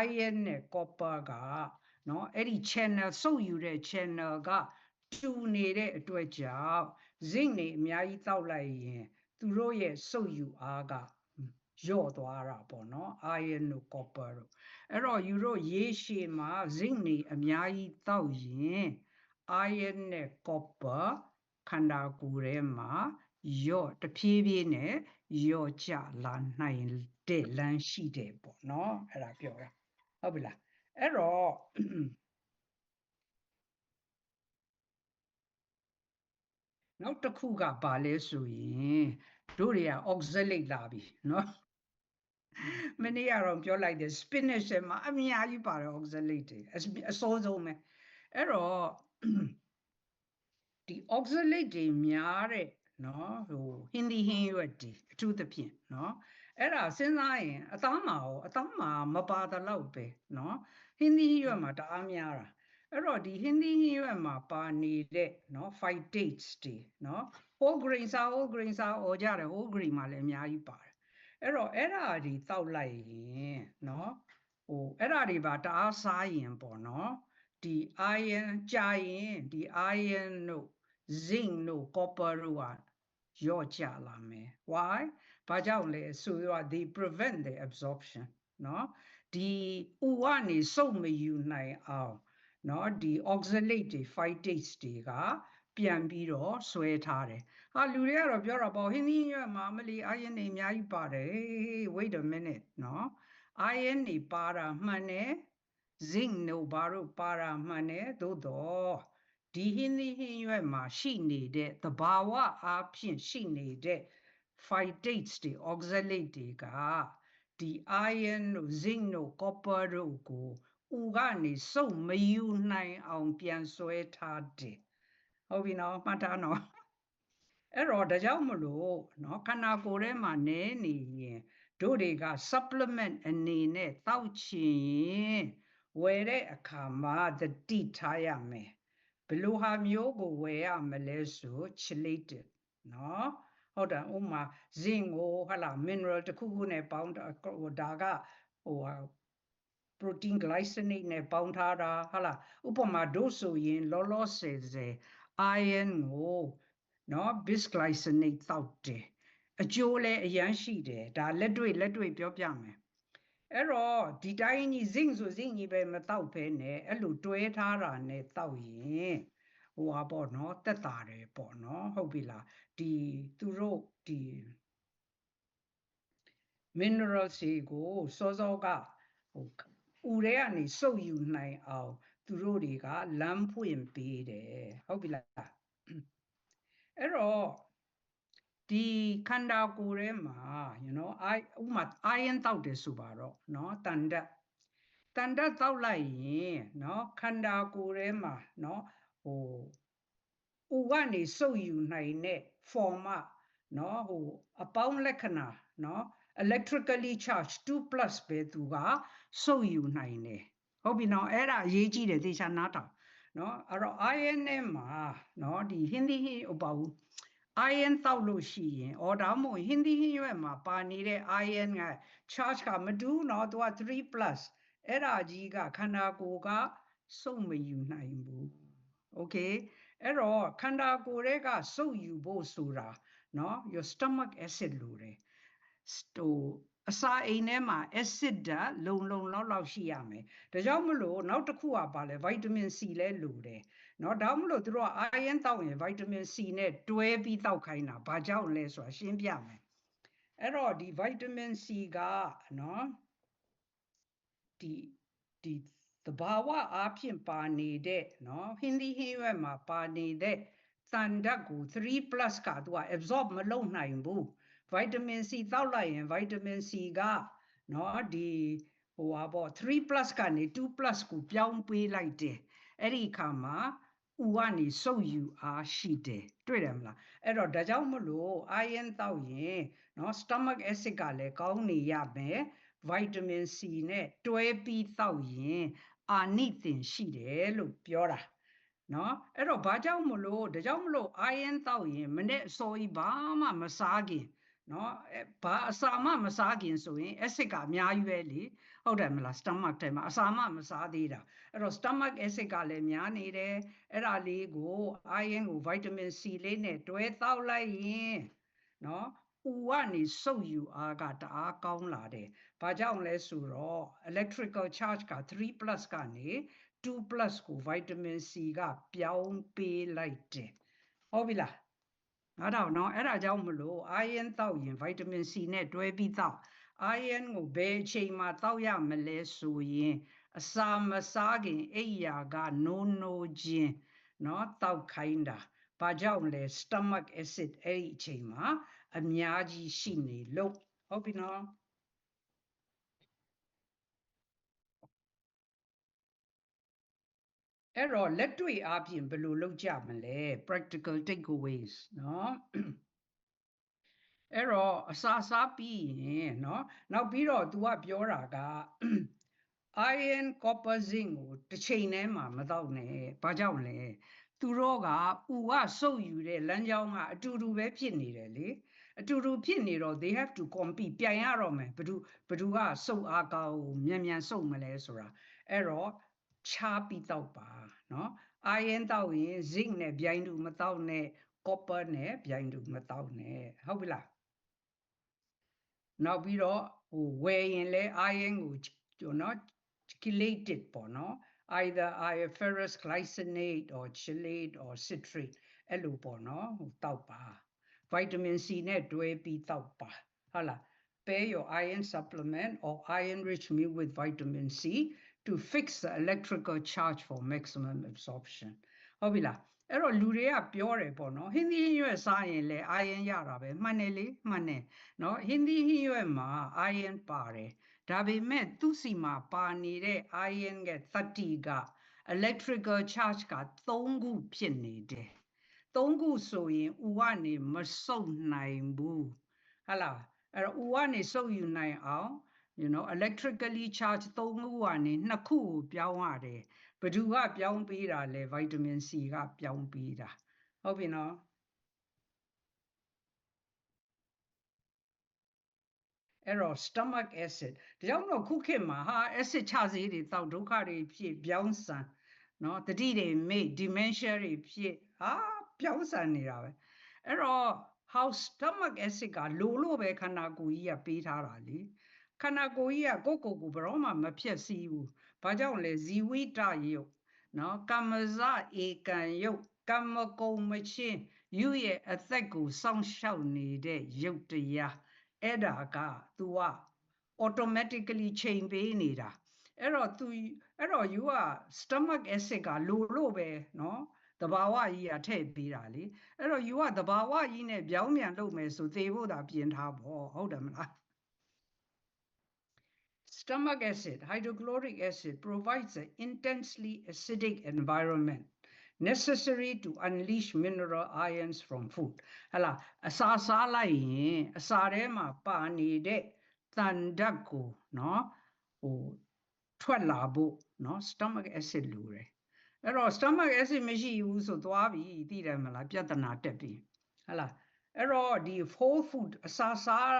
iron နဲ့ copper ကနော်အဲ့ဒီ channel စုပ်ယူတဲ့ channel ကတူနေတဲ့အတွက်ကြောင့် zinc တွေအများကြီးတောက်လိုက်ရင်သူတို့ရဲ့စုပ်ယူအားကလျော့သွားတာပေါ့နော် iron တို့ copper တို့အဲ့တော့ယူတို့ရေရှည်မှာ zinc တွေအများကြီးတောက်ရင် iron နဲ့ copper ခန္ဓာကိုယ်ထဲမှာတဖြည်းဖြည်းနဲ့လျော့ကျလာနိုင်တဲ့လမ်းရှိတယ်ပေါ့နော်အဲ့ဒါပြောတာဟုတ်ပြီလားအဲ့တော့နောက်တစ်ခုကဘာလဲဆိုရင်တို့တွေက oxalate လာပြီနော်မနေ့ကတော့ပြောလိုက်တယ် spinach မှာအများကြီးပါတယ် oxalate တွေအစိုးဆုံးပဲအဲ့တော့ဒီ oxalate တွေများတဲ့နော်ဟင်းသီးဟင်းရွက်တွေအထူးသဖြင့်နော်အဲ့ဒါစဉ်းစားရင်အသားမှာမပါတလောက်ပဲနော်ဟင်းသီးရွက်မှာတအားများတာအဲ့တော့ဒီဟင်းသီးဟင်းရွက်မှာပါနေတဲ့နော် phytates တွေနော် whole grain စားကြတယ် whole grain မှာလည်းအများကြီးပါတယ်အဲ့တော့အဲ့ဒါတွေတောက်လိုက်ရင်နော်အဲ့ဒါတွေပါတအားစားရင်ပေါ့နော်ဒီ iron ကြာရင်ဒီ iron တို့ zinc တို့ copper တို့ကလျော့ကျလာမယ် why ဘာကြောင့်လဲဆိုတော့ they prevent the absorption နော်ဒီဥကနေစုပ်မယူနိုင်အောင်နော်ဒီ oxalate တွေ phytates တွေကပြန်ပြီးတော့ဆွဲထားတယ်ဟာလူတွေကတော့ပြောတာပေါ့ဟင်းသီးရွက်မှာမလီ iron တွေအများကြီးပါတယ် wait a minute နော် iron တွေပါတာမှန်တယ်zinc တို့ဘာတို့ပါတာမှန်တယ်သို့တော့ ဒီဟင်းသီးဟင်းရွက်မှာရှိနေတဲ့သဘာဝအားဖြင့်ရှိနေတဲ့ phytates တွေ oxalate တွေကဒီ iron တို့ zinc တို့ copper တို့ကိုဥကနေစုပ်မယူနိုင်အောင်ပြန်ဆွဲထားတယ်ဟုတ်ပြီနော်မှတ်ထားနော်အဲ့တော့ဒါကြောင့်မလို့နော်ခန္ဓာကိုယ်ထဲမှာနည်းနေရင်တို့တွေက supplement အနေနဲ့တောက်ချင်ဝယ်တဲ့အခါမှာသတိထားရမယ်ဘယ်လိုဟာမျိုးကိုဝယ်ရမလဲဆို chelated နော်ဟုတ်တယ်ဥမာ zinc ကိုဟာလာ mineral တစ်ခုခုနဲ့ပေါင်းဒါကဟိုprotein glycinate နဲ့ပေါင်းထားတာဟာလာဥပမာတို့ဆိုရင်လောလောဆယ် iron ကိုနော် bisglycinate တောက်တယ်အကျိုးလည်းအရန်ရှိတယ်ဒါလက်တွေ့ပြောပြမယ်အဲ့တော့ဒီတိုင်းကြီး zinc ဆို zinc ကြီးပဲမတောက်ဖဲနဲ့အဲ့လိုတွဲထားတာနဲ့တောက်ရင်ဟိုပါပေါ့နော်တက်တာတယ်ပေါ့နော်ဟုတ်ပြီလားဒီသူတို့ဒီ minerals တွေကိုစောစောကဟိုဥထဲကနေစုပ်ယူနိုင်အောင်သူတို့တွေကလမ်းဖွင့်ပေးတယ်ဟုတ်ပြီလားအဲ့တော့ဒီခန္ဓာကိုယ်ထဲမှာ you know ဥမာ iron တောက်တယ်ဆိုပါတော့เนาะတန်ဓာတ်တောက်လိုက်ရင်เนาะခန္ဓာကိုယ်ထဲမှာเนาะဟိုဥကနေစုပ်ယူနိုင်တဲ့ form เนาะဟိုအပေါင်းလက္ခဏာเนาะelectrically charged 2+ ပဲသူကစုပ်ယူနိုင်တယ်ဟုတ်ပြီနော်အဲ့ဒါအရေးကြီးတယ်သေချာနားထောင်နော်အဲ့တော့ iron နဲ့မှာနော်ဒီဟင်းသီးဟင်းဥပဘူး iron တောက်လို့ရှိရင်ဒါမှမဟုတ်ဟင်းသီးဟင်းရွက်မှာပါနေတဲ့ iron က charge ကမတူးနော်သူက 3+ အဲ့ဒါကြီးကခန္ဓာကိုယ်ကစုပ်မယူနိုင်ဘူး okay အဲ့တော့ခန္ဓာကိုယ်တွေကစုပ်ယူဖို့ဆိုတာနော် your stomach acid လို့တယ်ဟိုအစာအိမ်ထဲမှာ acid ဓာတ်လုံလောက်ရှိရမယ်ဒါကြောင့်မလို့နောက်တစ်ခုကပါလဲ vitamin C လဲလိုတယ်เนาะဒါမှမလို့သူတို့က iron တောက်ရင် vitamin C နဲ့တွဲပြီးတောက်ခိုင်းတာဘာကြောင့်လဲဆိုတာရှင်းပြမယ်အဲ့တော့ဒီ vitamin C ကเนาะဒီသဘာဝအားဖြင့်ပါနေတဲ့เนาะဟင်းသီးဟင်းရွက်မှာပါနေတဲ့သံဓာတ်ကို 3+ ကသူက absorb မလုပ်နိုင်ဘူး vitamin C တောက်လိုက်ရင် vitamin C ကเนาะဒီဟိုပါပေါ့ 3+ ကနေ 2+ ကိုပြောင်းပေးလိုက်တယ်အဲ့ဒီအခါမှာဥကနေစုပ်ယူအားရှိတယ်တွေ့တယ်မလားအဲ့တော့ဒါကြောင့်မလို့ iron တောက်ရင်เนาะ stomach acid ကလည်းကောင်းနေရမယ် vitamin C နဲ့တွဲပြီးတောက်ရင်အာနိသင်ရှိတယ်လို့ပြောတာเนาะအဲ့တော့ဘာကြောင့်မလို့ဒါကြောင့်မလို့ iron တောက်ရင်မနေ့အစောကြီးဘာမှမစားခင်เนาะဘာအစာမှမစားခင်ဆိုရင် acid ကအများကြီးပဲလေဟုတ်တယ်မလား stomach ထဲမှာအစာမှမစားသေးတာအဲ့တော့ stomach acid ကလည်းများနေတယ်အဲ့ဒါလေးကို iron ကို vitamin C လေးနဲ့တွဲတောက်လိုက်ရင်เนาะဥကနေစုပ်ယူအားကတအားကောင်းလာတယ်ဘာကြောင့်လဲဆိုတော့ electrical charge က 3+ ကနေ 2+ ကို vitamin C ကပြောင်းပေးလိုက်တယ်ဟုတ်ပြီလားနားထောင်နော်အဲ့ဒါကြောင့်မလို့ iron တောက်ရင် vitamin C နဲ့တွဲပြီးတောက် iron ကိုဘယ်အချိန်မှာတောက်ရမလဲဆိုရင်အစာမစားခင်အိပ်ယာကနိုးချင်းเนาะတောက်ခိုင်းတာဘာကြောင့်လဲ stomach acid အဲ့ဒီအချိန်မှာအများကြီးရှိနေလို့ဟုတ်ပြီနော်အဲ့တော့လက်တွေ့အားဖြင့်ဘယ်လိုလုပ်ကြမလဲ practical takeaways เนาะအဲ့တော့အစာစားပြီးရင်เนาะနောက်ပြီးတော့ तू ကပြောတာက iron copper zinc ကိုတစ်ချိန်တည်းမှာမတော့နဲ့ဘာကြောင့်လဲသူတို့ကဥကစုပ်ယူတဲ့လမ်းကြောင်းကအတူတူပဲဖြစ်နေတယ်လေအတူတူဖြစ်နေတော့ they have to compete ပြိုင်ရတော့မယ်ဘသူကစုပ်အားကောင်းမြန်စုပ်မလဲဆိုတာအဲ့တော့ခြားပြီးတော့ပါเนาะ iron တောက်ရင် zinc နဲ့ပြိုင်တူမတော့နဲ့ copper နဲ့ပြိုင်တူမတော့နဲ့ဟုတ်ပြီလားနောက်ပြီးတော့ဟိုဝယ်ရင်လဲ iron ကိုเนาะchelated ပေါ့เนาะ either ferrous glycinate or chelate or citrate အဲ့လိုပေါ့เนาะဟိုတောက်ပါ vitamin C နဲ့တွဲပြီးတောက်ပါဟုတ်လား pair your iron supplement or iron rich meal with vitamin C to fix the electrical charge for maximum absorption ဟုတ်ပြီလားအဲ့တော့လူတွေကပြောတယ်ပေါ့နော်ဟင်းသီးဟင်းရွက်စားရင်လည်းအာယန်ရတာပဲမှန်တယ်လေမှန်တယ်နော်ဟင်းသီးဟင်းရွက်မှာအာယန်ပါတယ်ဒါပေမဲ့သူ့စီမှာပါနေတဲ့အာယန်ရဲ့30က electrical charge က3ခုဖြစ်နေတယ်3ခုဆိုရင်ဥကနေမစုပ်နိုင်ဘူးဟုတ်လားအဲ့တော့ဥကနေစုပ်ယူနိုင်အောင်you know electrically charged 3ခုကနေ2ခုကိုပြောင်းရတယ်ဘယ်သူကပြောင်းပေးတာလဲ vitamin C ကပြောင်းပေးတာဟုတ်ပြီနော်အဲ့တော့ stomach acid ဒါကြောင့်မို့ခုခေတ်မှာဟာ acid ချဆေးတွေတောက်ဒုက္ခတွေဖြစ်ပြောင်းဆန်နော်တတိတွေမေ့ dementia တွေဖြစ်ဟာပြောင်းဆန်နေတာပဲအဲ့တော့ how stomach acid ကလိုလို့ပဲခန္ဓာကိုယ်ကြီးကပေးထားတာလေခန္ဓာကိုယ်ကြီးကကိုယ့်ကိုယ်ကိုဘယ်တော့မှမဖြတ်စည်းဘူးဘာကြောင့်လဲဇီဝိတယုတ်နော်ကမ္မဇဧကံယုတ်ကမ္မကုံမချင်းယူရဲ့အသက်ကိုစောင့်ရှောက်နေတဲ့ယုတ်တရားအဲ့ဒါက तू က automatically ချိန်ပေးနေတာအဲ့တော့ you က stomach acid ကလိုလို့ပဲနော်တဘာဝကြီးကထည့်ပေးတာလေအဲ့တော့ you ကတဘာဝကြီးနဲ့ပြောင်းပြန်လုပ်မယ်ဆိုသေဖို့သာပြင်ထားပေါ့ဟုတ်တယ်မလား Stomach acid, hydrochloric acid, provides an intensely acidic environment necessary to unleash mineral ions from food. ဟလာအစာစားလိုက်ရင်အစာထဲမှာပါနေတဲ့သံဓာတ်ကိုနော်ဟိုထွက်လာဖို့နော် stomach acid လိုတယ်အဲ့တော့ stomach acid မရှိဘူးဆိုသွားပြီသိတယ်မလားပြဿနာတက်ပြီဟလာအဲ့တော့ဒီ whole food အစာစား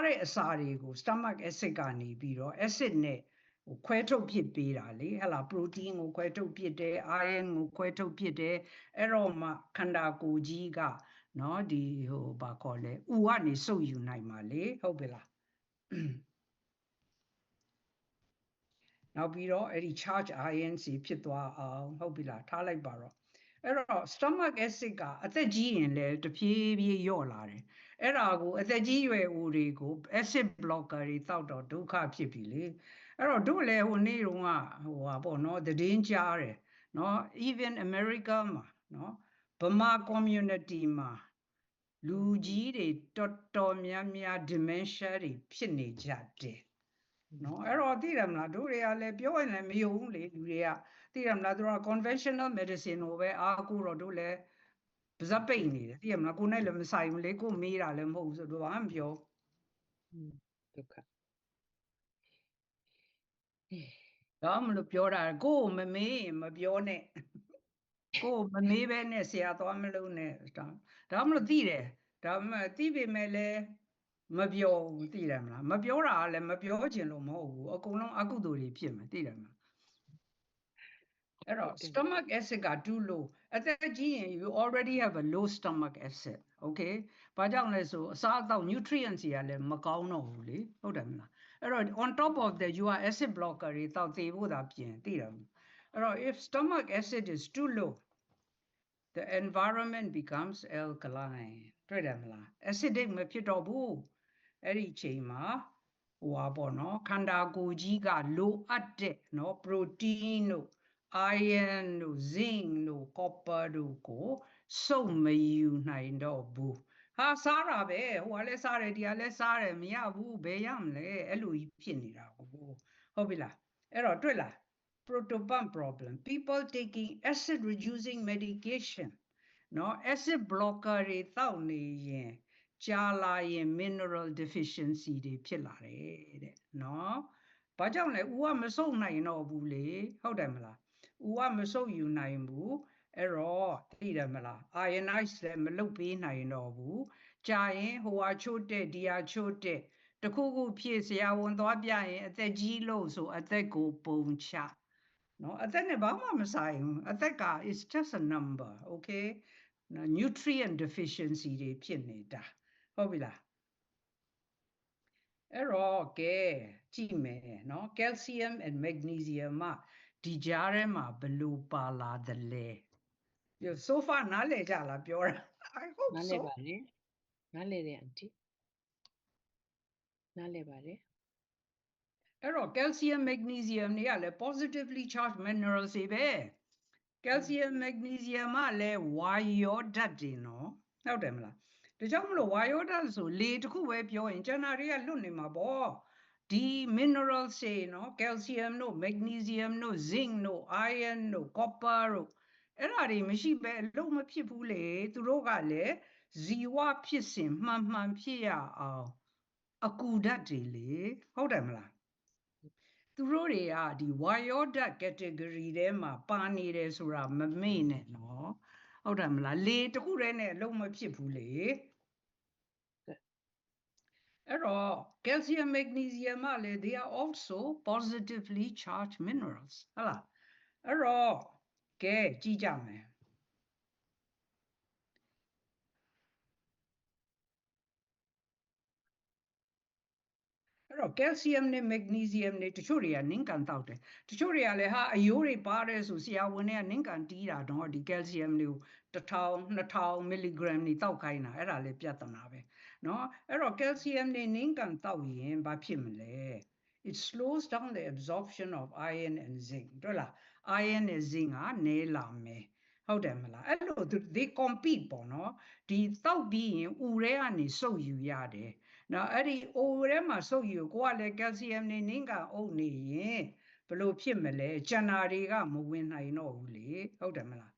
တဲ့အစာတွေကို stomach acid ကနေပြီးတော့ acid နဲ့ခွဲထုတ်ဖြစ်ပေးတာလေဟလာ protein ကိုခွဲထုတ်ဖြစ်တယ် iron ကိုခွဲထုတ်ဖြစ်တယ်အဲ့တော့မှခန္ဓာကိုယ်ကြီးကနော်ဒီဘာခေါ်လဲဥကနေစုပ်ယူနိုင်ပါလေဟုတ်ပြီလားနောက်ပြီးတော့အဲ့ဒီ charge ions ဖြစ်သွားအောင်ဟုတ်ပြီလားထားလိုက်ပါတော့အဲ့တော့ stomach acid ကအသက်ကြီးရင်လည်းတဖြည်းဖြည်းလျော့လာတယ်အဲ့ဒါကိုအသက်ကြီးရွယ်အိုတွေကို acid blocker တွေတောက်တော့ဒုက္ခဖြစ်ပြီလေအဲ့တော့တို့လည်းဟိုနေ့တုန်းကဟာပေါ့နော်သတင်းကြားတယ်နော် even America မှာနော်ဗမာ community မှာလူကြီးတွေတော်တော်များများ dementia တွေဖြစ်နေကြတယ်နော်အဲ့တော့သိတယ်မလားတို့တွေကလည်းပြောရင်လည်းမယုံဘူးလေလူတွေကသိတယ်မလားတို့က conventional medicine ကိုပဲအားကိုးတော့တို့လည်းပါဇက်ပိတ်နေတယ်သိတယ်မလားကိုယ်နဲ့လည်းမဆိုင်ဘူးလေကိုမေးတာလည်းမဟုတ်ဘူးဆိုတော့ဘာမှမပြောဒုက္ခတော့မလို့ပြောတာကိုယ်မမေးမပြောနဲ့ကိုယ်မမေးပဲနဲ့ဆရာသွားမလို့နဲ့ဒါမှမလို့သိတယ်ဒါမှမသိပေမဲ့လည်းမပြောဘူးသိတယ်မလားမပြောတာကလည်းမပြောချင်လို့မဟုတ်ဘူးအကုန်လုံးအကုသိုလ်တွေဖြစ်မှာသိတယ်မလားအဲ့တော့ stomach acid က2 low အသက်ကြီးရင် you already have a low stomach acid okay ဘာကြောင့်လဲဆိုအစားအသောက် nutrients တွေကလည်းမကောင်းတော့ဘူးလေဟုတ်တယ်မလားအဲ့တော့ on top of that you are acid blocker တွေတောက်သေးဖို့သာပြင်သိတယ်မလားအဲ့တော့ if stomach acid is too low the environment becomes alkaline တွေ့တယ်မလား acidic မဖြစ်တော့ဘူးအဲ့ဒီအချိန်မှာဟိုပါပေါ့နော်ခန္ဓာကိုယ်ကြီးကလိုအပ်တဲ့နော် protein တို့ iron တို့ zinc တို့ copper တို့ကိုစုပ်မယူနိုင်တော့ဘူးဟာစားတာပဲဟိုကလည်းစားတယ်ဒီကလည်းစားတယ်မရဘူးဘယ်ရမလဲအဲ့လိုကြီးဖြစ်နေတာကိုဟုတ်ပြီလားအဲ့တော့တွေ့လား protopump problem people taking acid reducing medication နော် acid blocker တွေတောက်နေရင်ကြာလာရင် mineral deficiency တွေဖြစ်လာတယ်တဲ့နော်ဘာကြောင့်လဲဦးကမစုပ်နိုင်တော့ဘူးလေဟုတ်တယ်မလားဦးကမစုပ်ယူနိုင်ဘူးအဲ့တော့သိတယ်မလား ionize လည်းမလုပ်ပေးနိုင်တော့ဘူးကြာရင်ဟိုဟာချို့တဲ့ဒီဟာချို့တဲ့တခုခုဖြစ်ဆရာဝန်သွားပြရင်အသက်ကြီးလို့ဆိုအသက်ကိုပုံချနော်အသက်နဲ့ဘာမှမဆိုင်ဘူးအသက်က is just a number okay nutrient deficiency တွေဖြစ်နေတာဟုတ်ပြီလားအဲ့တော့ကဲကြည့်မယ်နော် calcium and magnesium ဒီကြားထဲမှာဘယ်လိုပါလာသလဲပြ so far နားလည်ကြလားပြောတာ I hope so နားလည်ပါတယ်နားလည်တယ်အန်တီနားလည်ပါတယ်အဲ့တော့ calcium magnesium တွေကလည်း positively charged minerals တွေပဲ calcium magnesium ကလည်းဝါရောဓာတ်တွေနော်ဟုတ်တယ်မလားဒါကြောင့်မလို့ဝါရောဓာတ်ဆိုလေတစ်ခုပဲပြောရင်ကျန်တာတွေကလွတ်နေမှာပေါ့ဒီ mineral တွေနော် calcium တို့ magnesium တို့ zinc တို့ iron တို့ copper တို့အဲ့ဒါတွေမရှိပဲအလုံးမဖြစ်ဘူးလေသူတို့ကလည်းဇီဝဖြစ်စဉ်မှန်ဖြစ်ရအောင်အကူဓာတ်တွေလေဟုတ်တယ်မလားသူတို့တွေကဒီဝါယောဓာတ် category ထဲမှာပါနေတယ်ဆိုတာမမေ့နဲ့နော်ဟုတ်တယ်မလားလေတခုတည်းနဲ့အလုံးမဖြစ်ဘူးလေအဲ့တော့ calcium magnesium ကလည်း they are also positively charged minerals ဟုတ်လားအဲ့တော့ကဲကြည့်ကြမယ်အဲ့တော့ calcium နဲ့ magnesium နဲ့တချို့တွေကနင်းကန်တောက်တယ်တချို့တွေကလည်းဟာအယိုးတွေပါတယ်ဆိုဆရာဝန်တွေကနင်းကန်တီးတာတော့ဒီ calcium တွေကို1000-2000 milligram နေတောက်ခိုင်းတာအဲ့ဒါလည်းပြဿနာပဲเนาะအဲ့တော့ calcium နဲ့နင်းကန်တောက်ရင်ဘာဖြစ်မလဲ it slows down the absorption of iron and zinc တွေ့လား iron နဲ့ zinc ကနည်းလာမယ်ဟုတ်တယ်မလားအဲ့လို they compete ပေါ့နော်ဒီတောက်ပြီးရင်ဥထဲကနေစုပ်ယူရတယ်နော်အဲ့ဒီအိုထဲမှာစုပ်ယူကိုကလည်း calcium နေနင်းကအုပ်နေရင်ဘယ်လိုဖြစ်မလဲကျန်တာတွေကမဝင်နိုင်တော့ဘူးလေဟုတ်တယ်မလား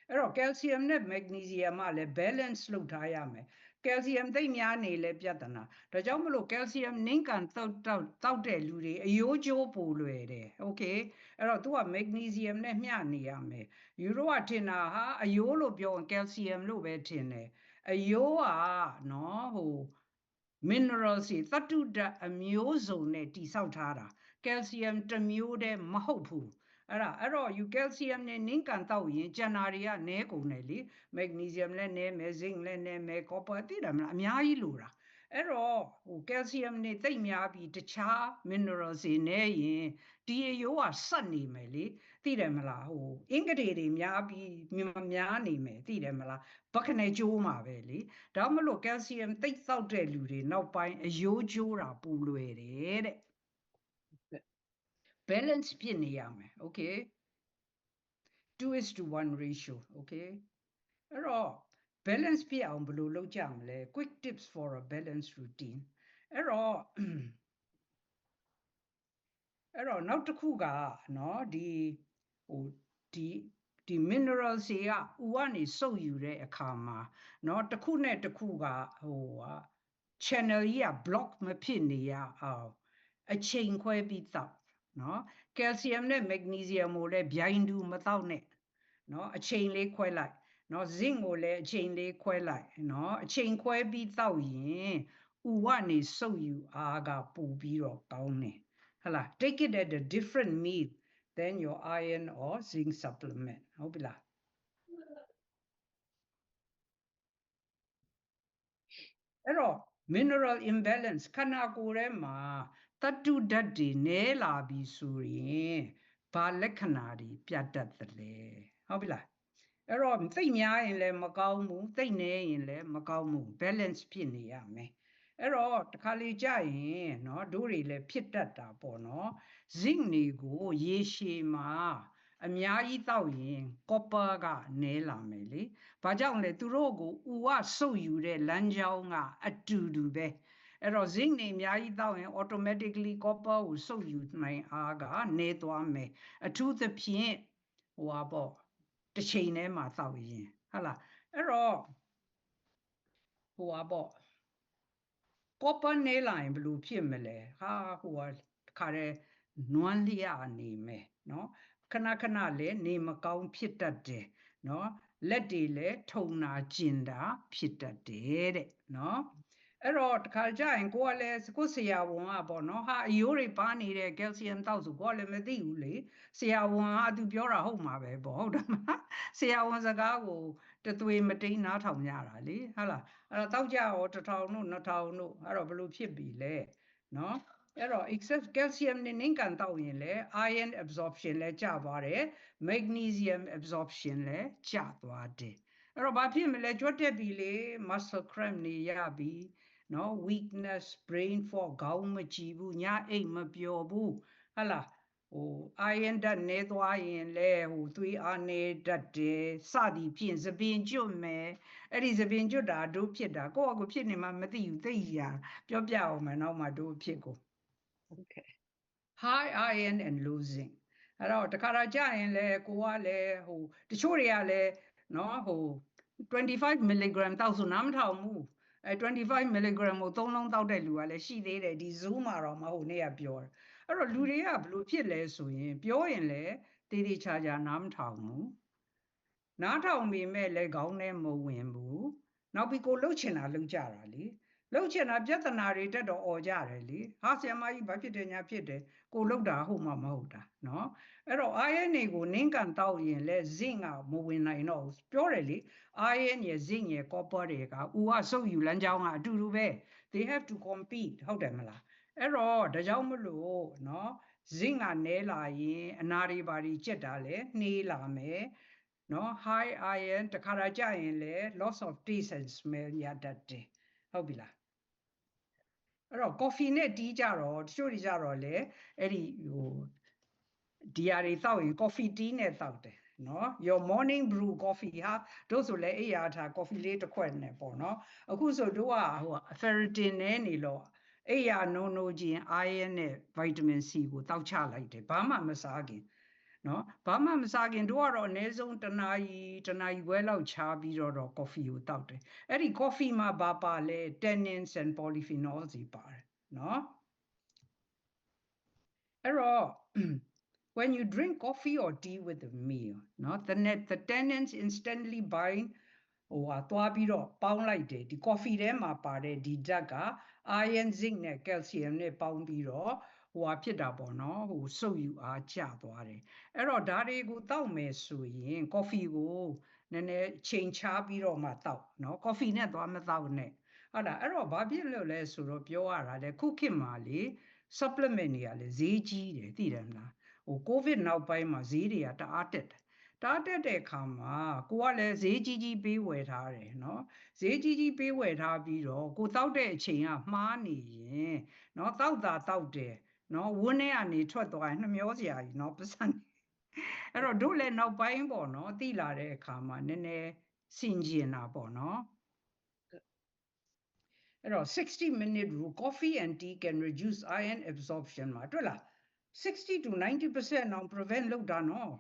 အဲ့တော့ calcium နဲ့ magnesium ကလည်း balance လုပ်ထားရမယ် calcium သိပ်များနေလဲပြဿနာဒါကြောင့်မလို့ calcium နင်းကန်တောက်တဲ့လူတွေအယိုးကျိုးပိုလွယ်တယ် okay အဲ့တော့သူက magnesium နဲ့မျှနေရမယ်ယူရိုကထင်တာဟာအယိုးလို့ပြောရင် calcium လို့ပဲထင်တယ်အယိုးကနော်ဟို minerals တွေသတ္တုဓာတ်အမျိုးစုံနဲ့တိဆောက်ထားတာ calcium တစ်မျိုးတည်းမဟုတ်ဘူးအဲ့တော့ you calcium နဲ့နင်းကန်တောက်ရင်ကျန်တာတွေကနည်းကုန်တယ်လေ magnesium လည်းနည်းမယ် zinc လည်းနည်းမယ် copper သိတယ်မလားအများကြီးလိုတာအဲ့တော့ဟို calcium နေသိပ်များပြီးတခြား minerals တွေနည်းရင်ဒီအယိုးကဆက်နေမယ်လေသိတယ်မလားဟိုအင်္ဂတေတွေများပြီးများနေမယ်သိတယ်မလားဘက်ခနဲ့ကျိုးမှာပဲလေဒါမှမလို့ calcium သိပ်တောက်တဲ့လူတွေနောက်ပိုင်းအယိုးကျိုးတာပူလွယ်တယ်တဲ့ balance ဖြစ်နေရမယ် okay 2:1 ratio okay အဲ့တော့ balance ဖြစ်အောင်ဘယ်လိုလုပ်ကြမလဲ quick tips for a balanced routine အဲ့တော့နောက်တစ်ခုကเนาะဒီဟိုဒီ minerals တွေကဥကနေစုပ်ယူတဲ့အခါမှာเนาะတစ်ခုနဲ့တစ်ခုကဟို channel ကြီးက block မဖြစ်နေရအောင်အချိန်ခွဲပြီးတောက်เนาะ calcium နဲ့ magnesium ကိုလည်းဗျိုင်းတူမတောက်နဲ့เนาะအချိန်လေးခွဲလိုက်เนาะ zinc ကိုလည်းအချိန်လေးခွဲလိုက်เนาะအချိန်ခွဲပြီးတောက်ရင်ဥကနေစုပ်ယူအားကပိုပြီးတော့ကောင်းတယ်ဟလာ take it at a different meal than your iron or zinc supplement ဟုတ်ပြီလားအဲ့တော့ mineral imbalance ခန္ဓာကိုယ်ထဲမှာသတ္တုဓာတ်တွေနည်းလာပြီဆိုရင်ဘာလက္ခဏာတွေပြတတ်သလဲဟုတ်ပြီလားအဲ့တော့သိပ်များရင်လည်းမကောင်းဘူးသိပ်နည်းရင်လည်းမကောင်းဘူး balance ဖြစ်နေရမယ်အဲ့တော့တခါလေကြာရင်เนาะတို့တွေလည်းဖြစ်တတ်တာပေါ့เนาะ zinc တွေကိုရေရှည်မှာအများကြီးတောက်ရင် copper ကနည်းလာမယ်လေဘာကြောင့်လဲသူတို့ကိုဥကစုပ်ယူတဲ့လမ်းကြောင်းကအတူတူပဲအဲ့တော့ zinc နေအများကြီးတောက်ရင် automatically copper ကိုစုပ်ယူနိုင်အားကနည်းသွားမယ်အထူးသဖြင့်ဟိုပါပေါ့တစ်ချိန်ထဲမှာတောက်ရင်ဟုတ်လားအဲ့တော့ဟိုပါပေါ့ copper နည်းလာရင်ဘယ်လိုဖြစ်မလဲဟာဟိုကခါတဲ့နွမ်းလျနေမယ်เนาะခဏခဏလည်းနေမကောင်းဖြစ်တတ်တယ်เนาะလက်တွေလည်းထုံနာကျင်တာဖြစ်တတ်တယ်တဲ့เนาะအဲ့တော့တခါကြရင်ကိုကလည်းကိုဆရာဝန်ကပေါ့နော်ဟာအယိုးတွေပါနေတဲ့ calcium တောက်ဆိုကိုကလည်းမသိဘူးလေဆရာဝန်ကသူပြောတာဟုတ်မှာပဲပေါ့ဟုတ်တယ်မလားဆရာဝန်စကားကိုတသွေမတိန်နားထောင်ကြတာလေဟုတ်လားအဲ့တော့တောက်ကြရော1000တို့2000တို့အဲ့တော့ဘယ်လိုဖြစ်ပြီလဲနော်အဲ့တော့ excess calcium နဲ့နင်းကန်တောက်ရင်လည်း iron absorption လည်းကျသွားတယ် magnesium absorption လည်းကျသွားတယ်အဲ့တော့ဘာဖြစ်မလဲကြွတ်တက်ပြီလေ muscle cramp နေရပြီနော် weakness brain fog ခေါင်းမကြည့်ဘူးညအိတ်မပျော်ဘူးဟုတ်လား iron ဓာတ်နည်းသွားရင်လဲသွေးအားနည်းတတ်တယ်စသည်ဖြင့်သပင်ကျွတ်မယ်အဲ့ဒီသပင်ကျွတ်တာတို့ဖြစ်တာကိုယ့်အကူဖြစ်နေမှမသိဘူးသိရပြောပြအောင်မယ်နောက်မှတို့ဖြစ်ကို Okay high iron and low zinc အဲ့တော့တခါကြာရင်လဲကိုကလည်းတချို့တွေကလည်းနော်25 mg တောက်ဆိုနားမထောင်ဘူး25 mg ကို3လုံးတောက်တဲ့လူကလည်းရှိသေးတယ်ဒီ Zoom မှာတော့မဟုတ်နေ့ကပြောတယ်အဲ့တော့လူတွေကဘယ်လိုဖြစ်လဲဆိုရင်ပြောရင်လည်းတေးသေးချာချာနားမထောင်ဘူးနားထောင်ပေမဲ့လည်းခေါင်းထဲမဝင်ဘူးနောက်ပြီးကိုလှုပ်ချင်တာလှုပ်ကြတာလေလှုပ်ချင်တာပြဿနာတွေတက်တော့អော်ကြတယ်လေဟာဆရာမကြီးဘာဖြစ်တယ်ညာဖြစ်တယ်ကိုလှုပ်တာဟုတ်မှမဟုတ်တာနော်အဲ့တော့ iron တွေကိုနင်းကန်တောက်ရင်လဲ zinc ကမဝင်နိုင်တော့ဘူးပြောတယ်လေ iron ရယ် zinc ရယ် copper တွေကဦးကစုပ်ယူလမ်းကြောင်းကအတူတူပဲ they have to compete ဟုတ်တယ်မလားအဲ့တော့ဒါကြောင့်မလို့နော် zinc ကနည်းလာရင်အနာတွေဘာတွေကျက်တာလဲနှေးလာမယ်နော် high iron တခါကြာရင်လဲ loss of taste and smell ရတတ်တယ်ဟုတ်ပြီလားအဲ့တော့ coffee နဲ့ tea ကြတော့တချို့တွေကြတော့လေအဲ့ဒီဒီဟာတွေတောက်ရင် coffee tea နဲ့တောက်တယ်နော် your morning brew coffee ဟာတို့ဆိုလဲအိယာထား coffee လေးတစ်ခွက်နဲ့ပေါ့နော်အခုဆိုတို့ကferritin နဲ့နေလို့အိယာနိုချင်း iron နဲ့ vitamin C ကိုတောက်ချလိုက်တယ်ဘာမှမစားခင်နော်ဘာမှမစားခင်တို့ကတော့အနည်းဆုံးတစ်နာရီခွဲလောက်ချားပြီးတော့ coffee ကိုတောက်တယ်အဲ့ဒီ coffee မှာဘာပါလဲ tannins and polyphenols တွေပါတယ်နော်အဲ့တော့ when you drink coffee or tea with a meal နော် the tannins instantly bind သွားပြီးတော့ပေါင်းလိုက်တယ်ဒီ coffee ထဲမှာပါတဲ့ဒီဓာတ်က iron zinc နဲ့ calcium နဲ့ပေါင်းပြီးတော့ဖြစ်တာပေါ့နော်စုပ်ယူအားကျသွားတယ်အဲ့တော့ဒါတွေကိုတောက်မယ်ဆိုရင် coffee ကိုနည်းနည်းချိန်ချပြီးတော့မှတောက်နော် coffee နဲ့သွားမတောက်နဲ့ဟုတ်လားအဲ့တော့ဘာဖြစ်လို့လဲဆိုတော့ပြောရတာလေခုခေတ်မှာလေ supplement တွေကလည်းဈေးကြီးတယ်သိတယ်မလားCOVID နောက်ပိုင်းမှာဈေးတွေကတအားတက်တယ်တအားတက်တဲ့အခါမှာကိုကလည်းဈေးကြီးပေးဝယ်ထားတယ်နော်ဈေးကြီးပေးဝယ်ထားပြီးတော့ကိုတောက်တဲ့အချိန်ကမှားနေရင်နော်တောက်တယ်နော်ဝန်းထဲကနေထွက်သွားရင်နှမျောစရာကြီးနော်ပစံအဲ့တော့တို့လည်းနောက်ပိုင်းပေါ့နော်သိလာတဲ့အခါမှာနည်းနည်းစင်ကျင်တာပေါ့နော်အဲ့တော့60-minute rule coffee and tea can reduce iron absorption မှာတွေ့လား60 to 90% အောင် prevent လုပ်တာနော်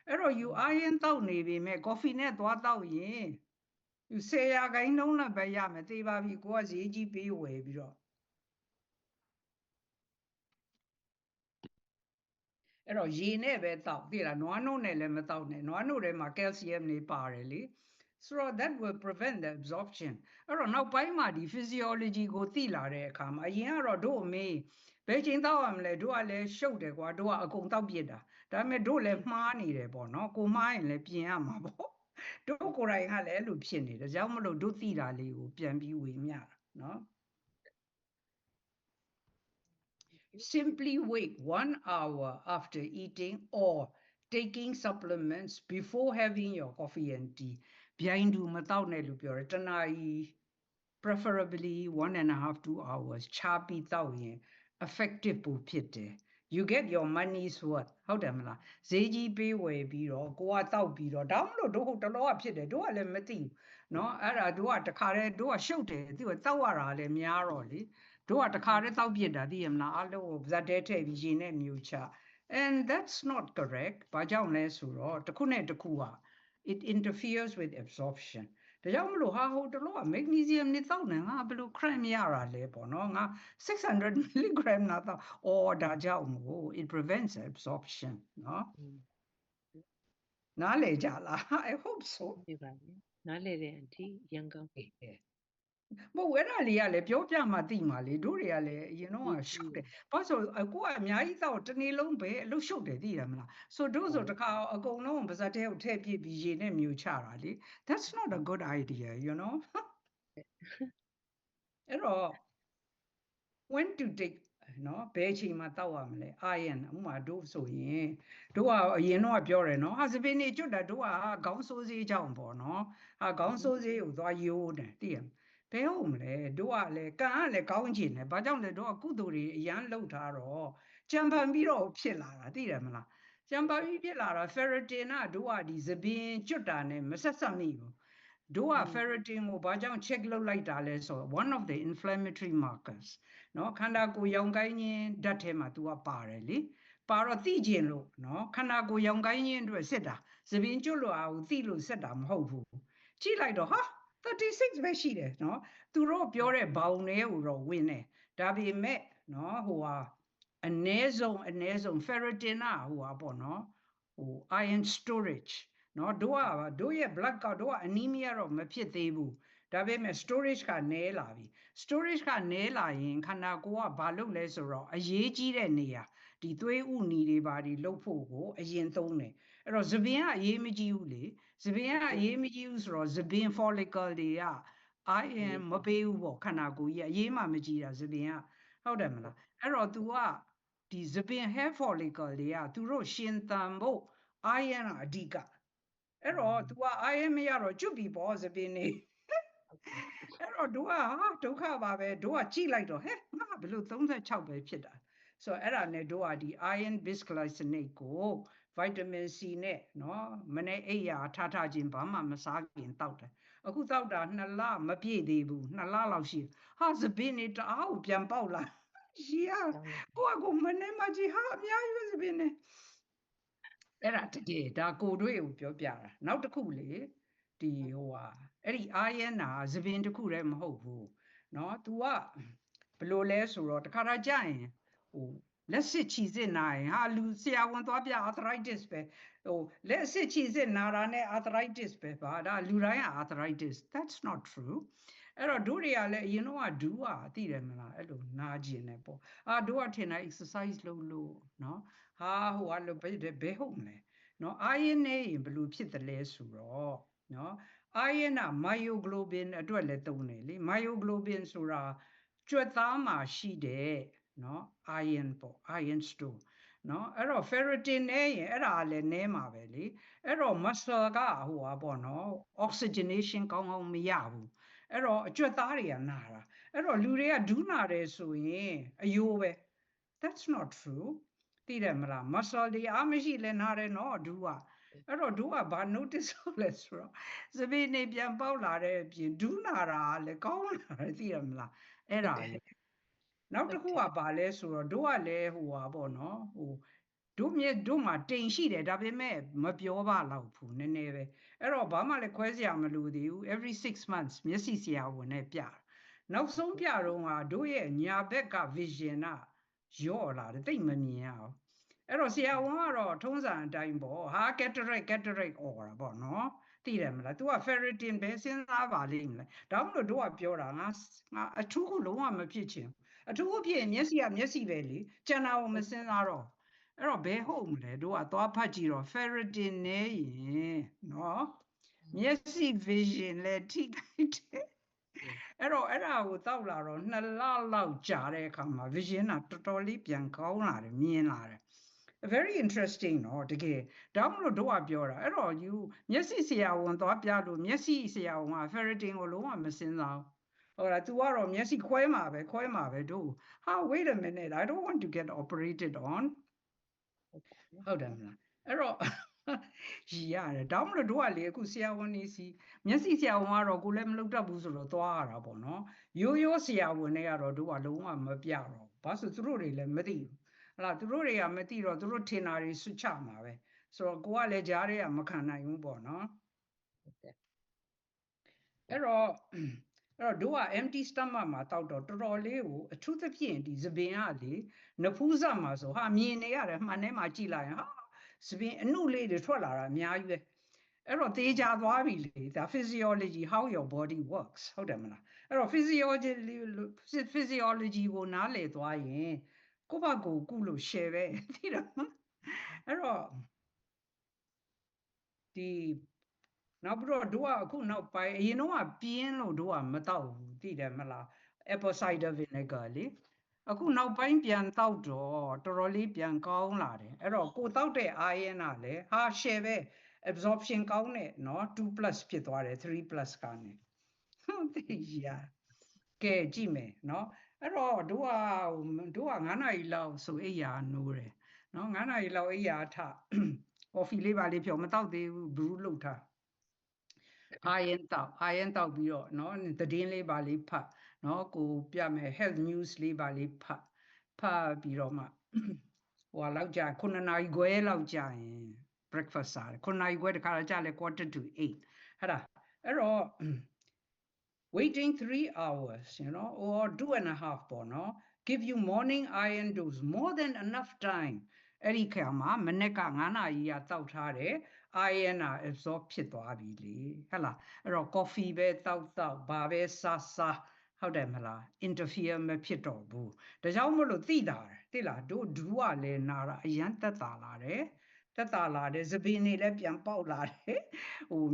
အဲ့တော့ you iron တောက်နေပြီမဲ့ coffee နဲ့သွားတောက်ရင် you 10%လောက်ပဲရမယ်သိပါပြီကိုကဈေးကြီးပေးဝယ်ပြီးတော့အဲ့တော့ရေနဲ့ပဲတောက်သိလားနွားနို့နဲ့လည်းမတောက်နဲ့နွားနို့ထဲမှာ calcium တွေပါတယ်လေဆိုတော့ that will prevent the absorption အဲ့တော့နောက်ပိုင်းမှာဒီ physiology ကိုသိလာတဲ့အခါမှာအရင်ကတော့တို့အမေဘယ်ချိန်တောက်ရမလဲတို့ကလည်းရှုပ်တယ်ကွာတို့ကအကုန်တောက်ပြစ်တာဒါပေမဲ့တို့လည်းမှားနေတယ်ပေါ့နော်ကိုမှားရင်လည်းပြင်ရမှာပေါ့တို့ကိုယ်တိုင်ကလည်းအဲ့လိုဖြစ်နေတယ်ဒါကြောင့်မလို့တို့သိတာလေးကိုပြန်ပြီးဝေမျှတာနော် simply wait 1 hour after eating or taking supplements before having your coffee and tea ဗျိုင်းတူမတောက်နဲ့လို့ပြောတယ်တနာရီ preferably 1.5 2 hours ချာပြီးတောက်ရင် effective ပိုဖြစ်တယ် you get your money's worth ဟုတ်တယ်မလားဈေးကြီးပေးဝယ်ပြီးတော့ကိုကတောက်ပြီးတော့ဒါမှမဟုတ်တို့ဟုတ်တလောကဖြစ်တယ်တို့ကလည်းမသိဘူးเนาะအဲ့ဒါတို့ကတခါတည်းတို့ကရှုပ်တယ်သူကတောက်ရတာလည်းများတော့လေတို့ကတခါတည်းတောက်ပြစ်တာသိရမလားအလုံးကိုဇက်တဲထည့်ပြီးရေနဲ့မြူချ and that's not correct ဘာကြောင့်လဲဆိုတော့တစ်ခုနဲ့တစ်ခုက it interferes with absorption ဒါကြောင့်မလို့ဟာဟိုတလို့က magnesium နဲ့တောက်နေငါဘယ်လို cramp ရတာလဲပေါ့နော်ငါ600 mg နာတော့ဒါကြောင့်မို့ it prevents absorption နော်နားလေကြလား I hope so ပြပါမယ်နားလေတဲ့အထိရန်ကောင်းတယ်မဟုတ်အဲ့ဒါလေးကလည်းပြောပြမှသိမှာလေတို့တွေကလည်းအရင်တော့ရှုပ်တယ်ဘာလို့ဆိုကိုကအများကြီးတော့တနေ့လုံးပဲအလုပ်ရှုပ်တယ်သိရမလားဆိုတို့ဆိုတခါအကုန်လုံးပါဇက်ထဲကိုထည့်ပြစ်ပြီးရေနဲ့မြူချတာလေ that's not a good idea you know အဲ့တော့ when to take နော်ဘယ်ချိန်မှာတောက်ရမလဲ iron ဥမာတို့ဆိုရင်တို့ကအရင်တော့ပြောတယ်နော်ဟာစပင်းနေကျွတ်တာတို့ကခေါင်းဆိုးစေးကြောင်ပေါ့နော်ဟာခေါင်းဆိုးစေးကိုသွားယိုးတယ်သိရမဘယ်ဟုတ်မလဲတို့ကလည်းကံကလည်းကောင်းကျင်တယ်ဘာကြောင့်လဲတို့ကကုသိုလ်တွေအရန်လှုပ်ထားတော့ ကြံဖန်ပြီးတော့ဖြစ်လာတာသိတယ်မလားကြံဖန်ပြီးဖြစ်လာတာ ferritin ကတို့ကဒီသပင်ကျွတ်တာနဲ့မဆက်ဆက်မိဘူးတို့က ferritin ကိုဘာကြောင့် check လုပ်လိုက်တာလဲဆိုတော့ one of the inflammatory markers နော်ခန္ဓာကိုယ်ရောင်ကိုင်းခြင်းဓာတ်ထဲမှာ तू ကပါတယ်လေပါတော့သိကျင်လို့နော်ခန္ဓာကိုယ်ရောင်ကိုင်းခြင်းအတွက်စစ်တာသပင်ကျွတ်လို့အောင်သိလို့စစ်တာမဟုတ်ဘူးကြည့်လိုက်တော့ဟာ36ပဲရှိတယ်နော်သူတို့ပြောတဲ့ဘောင်တွေကိုတော့ဝင်တယ်ဒါပေမဲ့နော်ဟိုဟာအ ਨੇ ဆုံး ferritin ကဟိုဟာပေါ့နော်ဟို iron storage နော်တို့ရဲ့ blood ကတို့က anemia တော့မဖြစ်သေးဘူးဒါပေမဲ့ storage ကနည်းလာပြီ storage ကနည်းလာရင်ခန္ဓာကိုယ်ကဘာလုပ်လဲဆိုတော့အရေးကြီးတဲ့နေရာဒီသွေးဥနီတွေဘာတွေလှုပ်ဖို့ကိုအရင်သုံးတယ်အဲ့တော့သပင်ကအရေးမကြီးဘူးလေသပင်ကအရေးမကြီးဘူးဆိုတော့သပင် follicle တွေက iron မပေးဘူးပေါ့ခန္ဓာကိုယ်ကြီးအရေးမှမကြီးတာသပင်ကဟုတ်တယ်မလားအဲ့တော့ तू ကဒီသပင် hair follicle တွေကသူတို့ရှင်သန်ဖို့ iron အဓိကအဲ့တော့ तू က iron မရတော့ကျွတ်ပြီပေါ့သပင်နေအဲ့တော့တို့ကဒုက္ခပါပဲတို့ကကြည့်လိုက်တော့ဟဲ့ငါဘယ်လို36ပဲဖြစ်တာဆိုတော့အဲ့ဒါနဲ့တို့ကဒီ iron bisglycinate ကို vitamin C နဲ့နော်မနေ့အိပ်ရာထားခြင်းဘာမှမစားခင်တောက်တယ်အခုတောက်တာ2လမပြည့်သေးဘူး2လလောက်ရှိဟာသပင်နေတအားကိုပြန်ပေါက်လာရှိရကိုမနေ့မှကြည့်ဟာအများကြီးသပင်နေအဲ့ဒါတကယ်ဒါကိုတွေ့ကိုပြောပြတာနောက်တစ်ခုလေဒီဟိုဟာအဲ့ဒီအာယနာသပင်တစ်ခုတည်းမဟုတ်ဘူးเนาะ तू ကဘယ်လိုလဲဆိုတော့တခါတည်းကြာရင်ဟိုလက်စစ်ချီစစ်နာရင်ဟာလူဆရာဝန်သွားပြ arthritis ပဲဟိုလက်စစ်ချီစစ်နာတာနဲ့ arthritis ပဲပါဒါလူတိုင်းက arthritis that's not true အဲ့တော့တို့တွေကလည်းအရင်တော့ဒူးอ่ะသိတယ်မလားအဲ့လိုနာကျင်တယ်ပေါ့တို့ကထင်တာ exercise လုပ်လို့เนาะဟာဟိုကလို့ဘယ်ဟုတ်မလဲเนาะအာရင်နေရင်ဘယ်လိုဖြစ်တယ်လဲဆိုတော့เนาะအာရင်က myoglobin အတွက်လည်းသုံးတယ်လေ myoglobin ဆိုတာကြွက်သားမှာရှိတဲ့เนาะ iron ပေါ့ iron store เนาะအဲ့တော့ ferritin နဲ့ရင်အဲ့ဒါလည်းနည်းမှာပဲလေအဲ့တော့ muscle ကဟိုပါပေါ့เนาะ oxygenation ကောင်းကောင်းမရဘူးအဲ့တော့အကြွက်သားတွေကနာတာအဲ့တော့လူတွေကဒူးနာတယ်ဆိုရင်အယိုးပဲ that's not true သိတယ်မလား muscle တွေအားမရှိလဲနာတယ်နော်ဒူးကအဲ့တော့ဒူးကဘာ notice လုပ်လဲဆိုတော့သပင်နေပြန်ပေါက်လာတဲ့အပြင်ဒူးနာတာလည်းကောင်းလာတယ်သိရမလားအဲ့ဒါလေနောက်တစ်ခုကဘာလဲဆိုတော့ဒူးကလည်းဟိုပါပေါ့နော်ဟိုတို့မှာတိမ်ရှိတယ်ဒါပေမဲ့မပြောပါတော့ဘူးနည်းနည်းပဲအဲ့တော့ဘာမှလည်းခွဲစရာမလိုသေးဘူး every 6 months မျက်စိဆရာဝန်နဲ့ပြနောက်ဆုံးပြတော့ကတို့ရဲ့ညာဘက်က vision ကရော့လာတယ်တိတ်မမြင်ရအောင်အဲ့တော့ဆရာဝန်ကတော့ထုံးစံအတိုင်းပေါ့ဟာ cataract អော်တာပေါ့နော်သိတယ်မလား तू က ferritin ပဲစဉ်းစားပါလိမ့်မလားဒါမှမဟုတ်တို့ကပြောတာငါအထူးကိုလုံးဝမဖြစ်ချင်အထူးဖြစ်ရင်မျက်စိကမျက်စိပဲလေကျန်တာကိုမစဉ်းစားတော့အဲ့တော့ဘယ်ဟုတ်မလဲတို့ကသွားဖတ်ကြည့်တော့ ferritin နဲ့ရင်နော်မျက်စိ vision လည်းထိခိုက်တယ်အဲ့တော့အဲ့ဒါကိုတောက်လာတော့2လလောက်ကြာတဲ့အခါမှာ vision ကတော်တော်လေးပြန်ကောင်းလာတယ်မြင်လာတယ် very interesting နော်တကယ်ဒါမှမဟုတ်တို့ကပြောတာအဲ့တော့ you မျက်စိဆရာဝန်သွားပြလို့မျက်စိဆရာဝန်က ferritin ကိုလုံးဝမစင်စားဟုတ်လား तू ကတော့မျက်စိခွဲမှာပဲတို့ဟာ wait a minute I don't want to get operated on ဟုတ်တယ်မလားအဲ့တော့ရည်ရတယ်ဒါမှမဟုတ်တို့ကလေအခုဆရာဝန်နေစီမျက်စိဆရာဝန်ကတော့ကိုလည်းမလုပ်တတ်ဘူးဆိုတော့သွားရတာပေါ့နော်ရိုးဆရာဝန်တွေကတော့တို့ကလုံးဝမပြတော့ဘာလို့သူတို့တွေလည်းမသိဘူးဟလားသူတို့တွေကမသိတော့သူတို့ထင်တာတွေဆွချမှာပဲဆိုတော့ကိုကလည်းကြားတွေကမခံနိုင်ဘူးပေါ့နော်အဲ့တော့တို့က empty stomach မှာတောက်တော့တော်တော်လေးကိုအထူးသဖြင့်ဒီသပင်ကလေနဖူးစပ်မှာဆိုဟာမြင်နေရတယ်မှန်ထဲမှာကြည့်လိုက်ရင်ဟာသပင်အနုလေးတွေထွက်လာတာအများကြီးပဲအဲ့တော့သေချာသွားပြီလေဒါ physiology how your body works ဟုတ်တယ်မလားအဲ့တော့ physiology ကိုနားလည်သွားရင်ကိုယ့်ဘာကိုကုလို့ share ပဲသိတယ်အဲ့တော့ဒီနောက်ပြီးတော့တို့ကအခုနောက်ပိုင်းအရင်တော့ပြင်းလို့တို့ကမတောက်ဘူးသိတယ်မလား apple cider vinegar လေအခုနောက်ပိုင်းပြန်တောက်တော့တော်တော်လေးပြန်ကောင်းလာတယ်အဲ့တော့ကိုတောက်တဲ့အာရင်ကလည်းဟာ share ပဲ absorption ကောင်းတယ်เนาะ2+ ဖြစ်သွားတယ်3+ ကနေဟုတ်တယ်ရကဲကြည့်မယ်เนาะ အဲ့တော့တို့က9 နာရီလောက်ဆိုအိယာနိုးတယ်နော်9 နာရီလောက်အိယာထကော်ဖီလေးပါလေးဖြောမတောက်သေးဘူးဘရူးလုပ်ထားအာရင်တောက်ပြီးတော့နော်သတင်းလေးပါလေးဖတ်နော်ကိုပြမယ် health news လေးပါလေးဖတ်ပြီးတော့မှဟိုလောက်ကြာ9 နာရီခွဲလောက်ကြာရင် breakfast စားတယ်9 နာရီခွဲတခါကြာလဲ 1:45 အဲ့တော့ waiting 3 hours or 2.5 ပေါ့နော် give you morning iron dose more than enough time အဲ့ဒီခါမှာမနေ့က9 နာရီတောက်ထားတယ် iron absorb ဖြစ်သွားပြီလေဟုတ်လားအဲ့တော့ coffee ပဲတောက်ဘာပဲစားဟုတ်တယ်မလား interfere မဖြစ်တော့ဘူးဒါကြောင့်မလို့သိလားတို့ဒူးကလည်းနာတာအရန်တက်တာလာတယ်စပင်းနေလည်းပြန်ပေါက်လာတယ်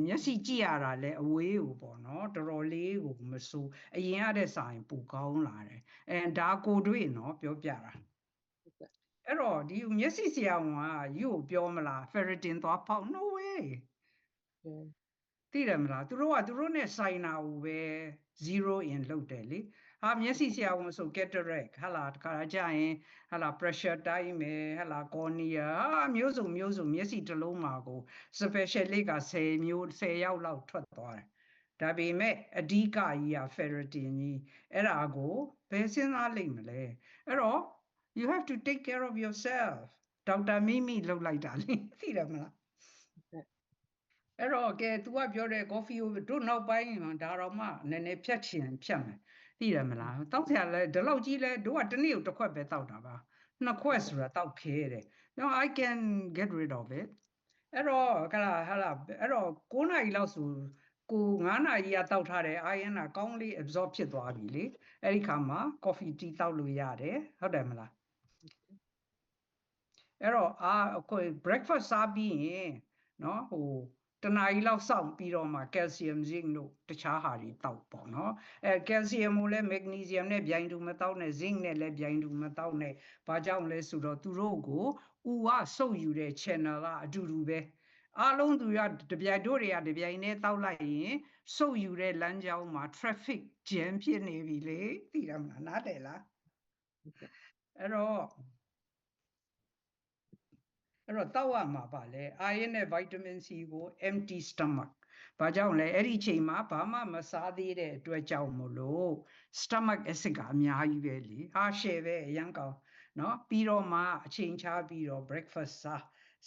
မျက်စိကြည့်ရတာလည်းအဝေးကိုပေါ့နော်တော်တော်လေးကိုမဆိုးအရင်ရတဲ့ဆိုင်ပူကောင်းလာတယ်ဒါကိုတွေ့နော်ပြောပြတာအဲ့တော့ဒီမျက်စိဆရာဝန်ကယူကိုပြောမလား ferritin သွားပေါက် no way သိတယ်မလားသူတို့နဲ့ဆိုင်နာကိုပဲ zero in လုပ်တယ်လေမျက်စိဆရာဝန်ဆို cataract ဟာလားတခါကြာရင်ဟာလား pressure တိုင်းမယ်ဟာလား cornea မျိုးစုံမျက်စိတစ်လုံးမှာကို specialist က10 ယောက်လောက်ထွက်သွားတယ်ဒါပေမဲ့အဓိကကြီးက ferritin ကြီးအဲ့ဒါကိုဘယ်စဉ်းစားလိမ့်မလဲအဲ့တော့ you have to take care of yourself ဒေါက်တာမိမိလုပ်လိုက်တာလေသိတယ်မလားအဲ့တော့ကဲ तू ကပြောတယ် coffee ကိုတို့နောက်ပိုင်းဒါတော့မှနည်းနည်းဖြတ်မယ်သိတယ်မလားတောက်ဆရာလဲဒီလောက်ကြီးလဲတို့ကတစ်နေ့ကိုတစ်ခွက်ပဲတောက်တာပါနှစ်ခွက်ဆိုတာတောက်ခဲတယ် no I can get rid of it အဲ့တော့ဟာလားအဲ့တော့9 နာရီလောက်ဆိုကို9 နာရီတောက်ထားတယ် iron ကောင်းလေး absorb ဖြစ်သွားပြီလေအဲ့ဒီခါမှာ coffee tea တောက်လို့ရတယ်ဟုတ်တယ်မလားအဲ့တော့breakfast စားပြီးရင်နော်တနာရီလောက်စောင့်ပြီးတော့မှ calcium zinc တို့တခြားဟာတွေတောက်ပေါ့နော်calcium ကိုလည်း magnesium နဲ့ပြိုင်တူမတောက်နဲ့ zinc နဲ့လည်းပြိုင်တူမတောက်နဲ့ဘာကြောင့်လဲဆိုတော့သူတို့ကိုဥကစုပ်ယူတဲ့ channel ကအတူတူပဲအားလုံးသူရတပြိုင်နဲ့တောက်လိုက်ရင်စုပ်ယူတဲ့လမ်းကြောင်းမှာ traffic jam ဖြစ်နေပြီလေသိရမလားနားတယ်လားအဲ့တော့တောက်ရမှာပါလေ iron နဲ့ vitamin C ကို empty stomach ဘာကြောင့်လဲအဲ့ဒီချိန်မှာဘာမှမစားသေးတဲ့အတွက်ကြောင့်မို့လို့ stomach acid ကအများကြီးပဲလေရှယ်ပဲအရန်ကောင်းနော်ပြီးတော့မှအချိန်ချပြီးတော့ breakfast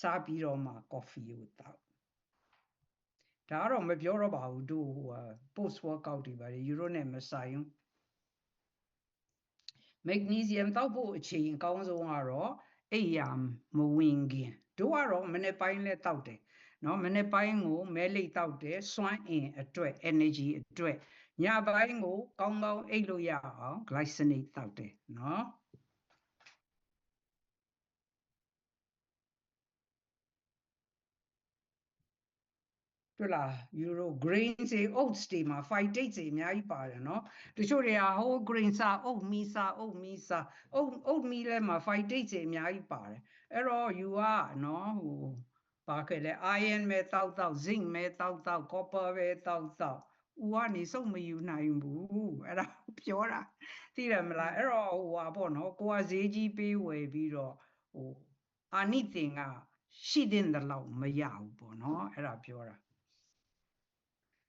စားပြီးတော့မှ coffee ကိုတောက်ဒါကတော့မပြောတော့ပါဘူးတို့ post workout တွေပါတယ်ယူရိုနဲ့မဆိုင်ဘူး magnesium တောက်ဖို့အချိန်အကောင်းဆုံးကတော့အိယာမဝင်ခင်တို့ကတော့မနေ့ပိုင်းလဲတောက်တယ်နော်မနေ့ပိုင်းကိုမဲလိတ်တောက်တယ်စွမ်းအင်အတွက် energy အတွက်ညပိုင်းကိုကောင်းကောင်းအိပ်လို့ရအောင် glycinate တောက်တယ်နော်တွေ့လား euro grain တွေ oats တွေမှာ phytate တွေအများကြီးပါတယ်နော်တချို့တွေက whole grain စား oat meal စား oat meal လဲမှာ phytate တွေအများကြီးပါတယ်အဲ့တော့ you ကနော်ပါခဲ့လဲ iron ပဲတောက် zinc ပဲတောက် copper ပဲတောက်ဦးကနေစုပ်မယူနိုင်ဘူးအဲ့ဒါပြောတာသိတယ်မလားအဲ့တော့ပေါ့နော်ကိုကဈေးကြီးပေးဝယ်ပြီးတော့အာနိသင်ကရှိတဲ့လောက်မရဘူးပေါ့နော်အဲ့ဒါပြောတာ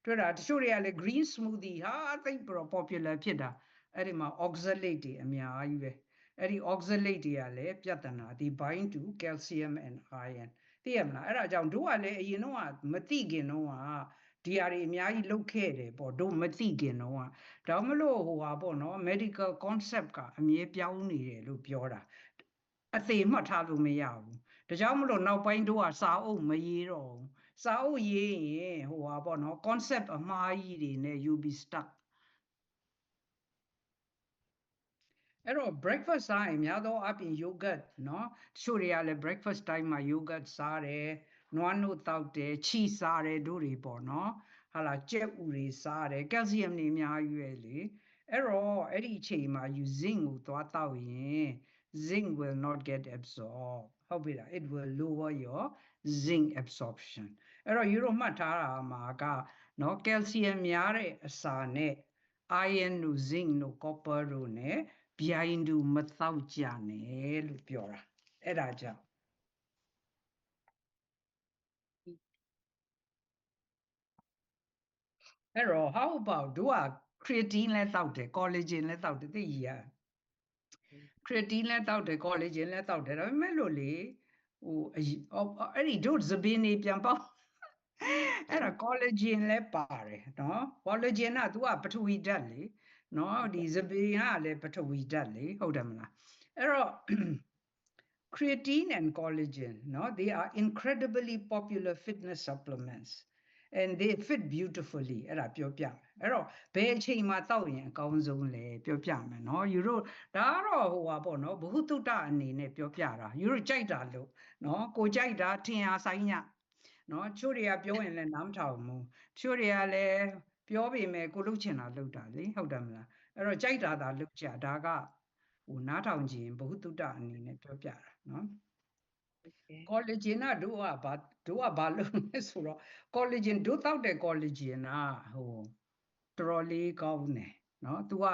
တွေ့တာတချို့တွေကလည်း green smoothie သိပ်ပြီး popular ဖြစ်တာအဲ့ဒီမှာ oxalate တွေအများကြီးပဲအဲ့ဒီ oxalate တွေကလည်းပြဿနာဒီ bind to calcium and iron သိရမလားအဲ့ဒါကြောင့်တို့ကလည်းအရင်တော့မသိခင်တော့ဒီဟာတွေအများကြီးလုတ်ခဲ့တယ်ပေါ့တို့မသိခင်တော့ဒါမလို့ပေါ့နော် medical concept ကအမြဲပြောင်းနေတယ်လို့ပြောတာအသေးမှတ်ထားလို့မရဘူးဒါကြောင့်မလို့နောက်ပိုင်းတို့ကစာအုပ်မရေးတော့ဘူးစာအုပ်ရေးရင်ပေါ့နော် concept အမှားကြီးတွေနဲ့ you be stuck အဲ့တော့ breakfast စားရင်များသောအားဖြင့် yogurt နော်တချို့တွေကလည်း breakfast time မှာ yogurt စားတယ်နွားနို့တောက်တယ် cheese စားတယ်တို့တွေပေါ့နော်ဟာလာကြက်ဥတွေစားတယ် calcium တွေအများကြီးပဲလေအဲ့တော့အဲ့ဒီအချိန်မှာ you zinc ကိုသွားတောက်ရင် zinc will not get absorbed ဟုတ်ပြီလား it will lower your zinc absorption အဲ့တော့ you တို့မှတ်ထားတာမှာကနော် calcium များတဲ့အစာနဲ့iron တို့ zinc တို့ copper တို့နဲ့ behind to မတောက်ကြနဲ့လို့ပြောတာအဲ့ဒါကြောင့်အဲ့တော့ how about တို့က creatine လဲတောက်တယ် collagen လဲတောက်တယ်သိရ creatine လဲတောက်တယ် collagen လဲတောက်တယ်ဒါပေမဲ့လို့လေဟိုအဲ့ဒီတို့သပင်းနေပြန်ပေါက်အဲ့ဒါ collagen လဲပါတယ်နော် collagen က तू ကပထဝီဓာတ်လေနော်ဒီသပင်ကလည်းပထဝီဓာတ်လေဟုတ်တယ်မလားအဲ့တော့ creatine and collagen no they are incredibly popular fitness supplements and they fit beautifully အဲ့ဒါပြောပြမယ်အဲ့တော့ဘယ်အချိန်မှာတောက်ရင်အကောင်းဆုံးလဲပြောပြမယ်เนาะယူတို့ဒါကတော့ဟိုပါပေါ့เนาะဘ ഹു တုတ္တအနေနဲ့ပြောပြတာယူတို့ကြိုက်တာလို့เนาะကိုကြိုက်တာထင်အားဆိုင်ညเนาะချို့တွေကပြောရင်လည်းနားမထောင်ဘူးချို့တွေကလည်းပြောပေမဲ့ကိုလှုပ်ချင်တာလှုပ်တာလေဟုတ်တယ်မလားအဲ့တော့ကြိုက်တာသာလှုပ်ကြဒါကဟိုနားထောင်ခြင်းဘ who တုတ္တအနေနဲ့ပြောပြတာเนาะcollagen ကတို့ကဘာလုပ်လဲဆိုတော့ collagen တို့တောက်တဲ့ collagen ကဟိုတော်တော်လေးကောင်းတယ်เนาะ तू က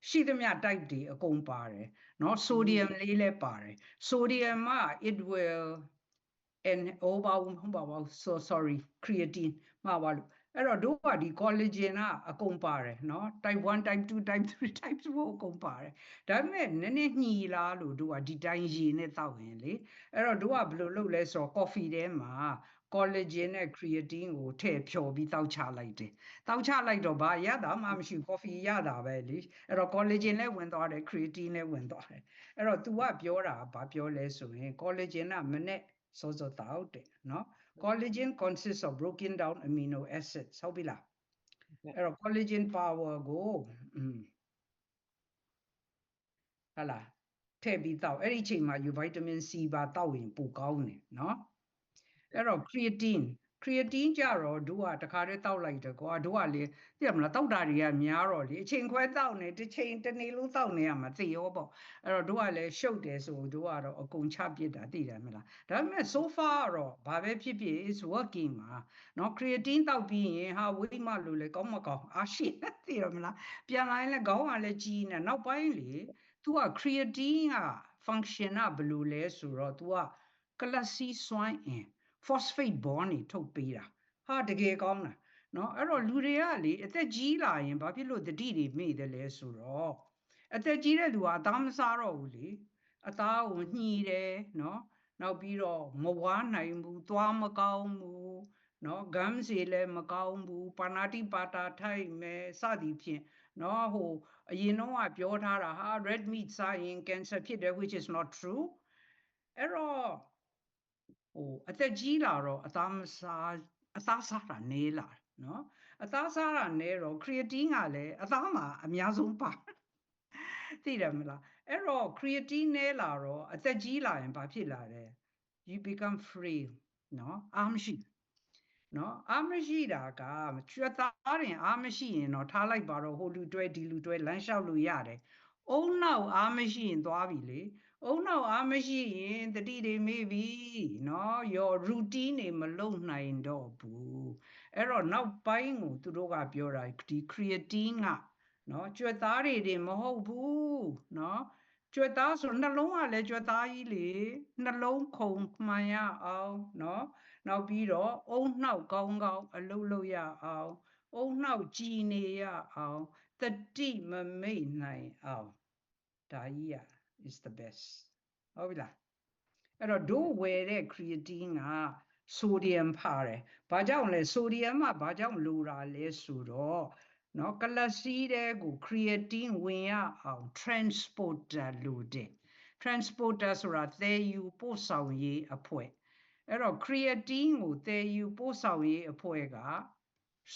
ရှိသမျှ type တွေအကုန်ပါတယ်เนาะ sodium လေးလည်းပါတယ် sodium က it will and sorry creatine မှာပါလို့အဲ့တော့တို့ကဒီ collagen ကအကုန်ပါတယ်เนาะ type 1 type 2 type 3 type 4အကုန်ပါတယ်ဒါပေမဲ့နည်းနည်းညှီလားလို့တို့ကဒီတိုင်းရေနဲ့တောက်ရင်လေအဲ့တော့တို့ကဘယ်လိုလုပ်လဲဆိုတော့ coffee ထဲမှာ collagen နဲ့ creatine ကိုထည့်ဖြော်ပြီးတောက်ချလိုက်တယ်တောက်ချလိုက်တော့ဘာရတာမှမရှိဘူး coffee ရတာပဲလေအဲ့တော့ collagen လည်းဝင်သွားတယ် creatine လည်းဝင်သွားတယ်အဲ့တော့ तू ကပြောတာဘာပြောလဲဆိုရင် collagen ကမနဲ့စောစောတောက်တယ်เนาะ collagen consists of broken down amino acids ဟုတ်ပြီလားအဲ့တော့ collagen power ကိုဟာလားထည့်ပြီးတောက်အဲ့ဒီအချိန်မှာ you vitamin C ပါတောက်ရင်ပိုကောင်းတယ်เนาะအဲ့တော့ creatine ကြတော့တို့ကတခါတည်းတောက်လိုက်တယ်ကွာတို့ကလေသိရမလားတောက်တာတွေကများတော့လေအချိန်ခွဲတောက်နေတစ်ချိန်တစ်နေ့လုံးတောက်နေရမှာသိရောပေါ့အဲ့တော့တို့ကလည်းရှုပ်တယ်ဆိုတို့ကတော့အကုန်ချပစ်တာသိတယ်မလားဒါပေမဲ့ so far တော့ဘာပဲဖြစ်ဖြစ် is working မှာเนาะ creatine တောက်ပြီးရင်ဟာဝိမလို့လေကောင်းမကောင်းအားရှိသိရမလားပြန်လာရင်လည်းခေါင်းကလည်းကြီးနေနောက်ပိုင်းလေ तू က creatine က function ကဘယ်လိုလဲဆိုတော့ तू က ကလပ်စီစွမ်းအင် phosphate bond တွေထုတ်ပေးတာဟာတကယ်ကောင်းတာเนาะအဲ့တော့လူတွေကလေအသက်ကြီးလာရင်ဘာဖြစ်လို့တတိတွေမေ့တယ်လဲဆိုတော့အသက်ကြီးတဲ့လူကအသားမစားတော့ဘူးလေအသားကိုညှီတယ်เนาะနောက်ပြီးတော့မဝါနိုင်ဘူးသွားမကောင်းဘူးเนาะဂမ်စီလည်းမကောင်းဘူးပါဏာတိပါတာထိုက်မယ်စသည်ဖြင့်เนาะဟိုအရင်တော့ကပြောထားတာဟာ red meat စားရင် cancer ဖြစ်တယ် which is not true အဲ့တော့ဟိုအသက်ကြီးလာတော့အသားစားတာနည်းလာเนาะအသားစားတာနည်းတော့ creatine ကလည်းအသားမှာအများဆုံးပါသိတယ်မလားအဲ့တော့ creatine နည်းလာတော့အသက်ကြီးလာရင်ဘာဖြစ်လာလဲ you become frail เนาะအားမရှိเนาะအားမရှိတာကကျွတ်သားရင်အားမရှိရင်တော့ထားလိုက်ပါတော့ဟိုလူတွဲဒီလူတွဲလမ်းလျှောက်လို့ရတယ်အုံနောက်အားမရှိရင်သွားပြီလေအုံနောက်အားမရှိရင်တတိတွေမေ့ပြီเนาะ your routine တွေမလုံနိုင်တော့ဘူးအဲ့တော့နောက်ပိုင်းကိုသူတို့ကပြောတာဒီ creatine ကเนาะကျွတ်သားတွေမဟုတ်ဘူးเนาะကျွတ်သားဆိုနှလုံးကလည်းကျွတ်သားကြီးလေနှလုံးခုန်မှန်ရအောင်เนาะနောက်ပြီးတော့အုံနှောက်ကောင်းကောင်းအလုပ်လုပ်ရအောင်အုံနှောက်ကြည်နေရအောင်တတိမမိတ်နိုင်အောင်ဒါကြီးရ is the best ဟုတ်ပြီလားအဲ့တော့တို့ဝယ်တဲ့ creatine က sodium ပါတယ်ဘာကြောင့်လဲ sodium ကဘာကြောင့်လိုတာလဲဆိုတော့เนาะကလပ်စီးတဲ့ကို creatine ဝင်ရအောင် transporter လိုတယ် transporter ဆိုတာသယ်ယူပို့ဆောင်ရေးအဖွဲ့အဲ့တော့ creatine ကိုသယ်ယူပို့ဆောင်ရေးအဖွဲ့က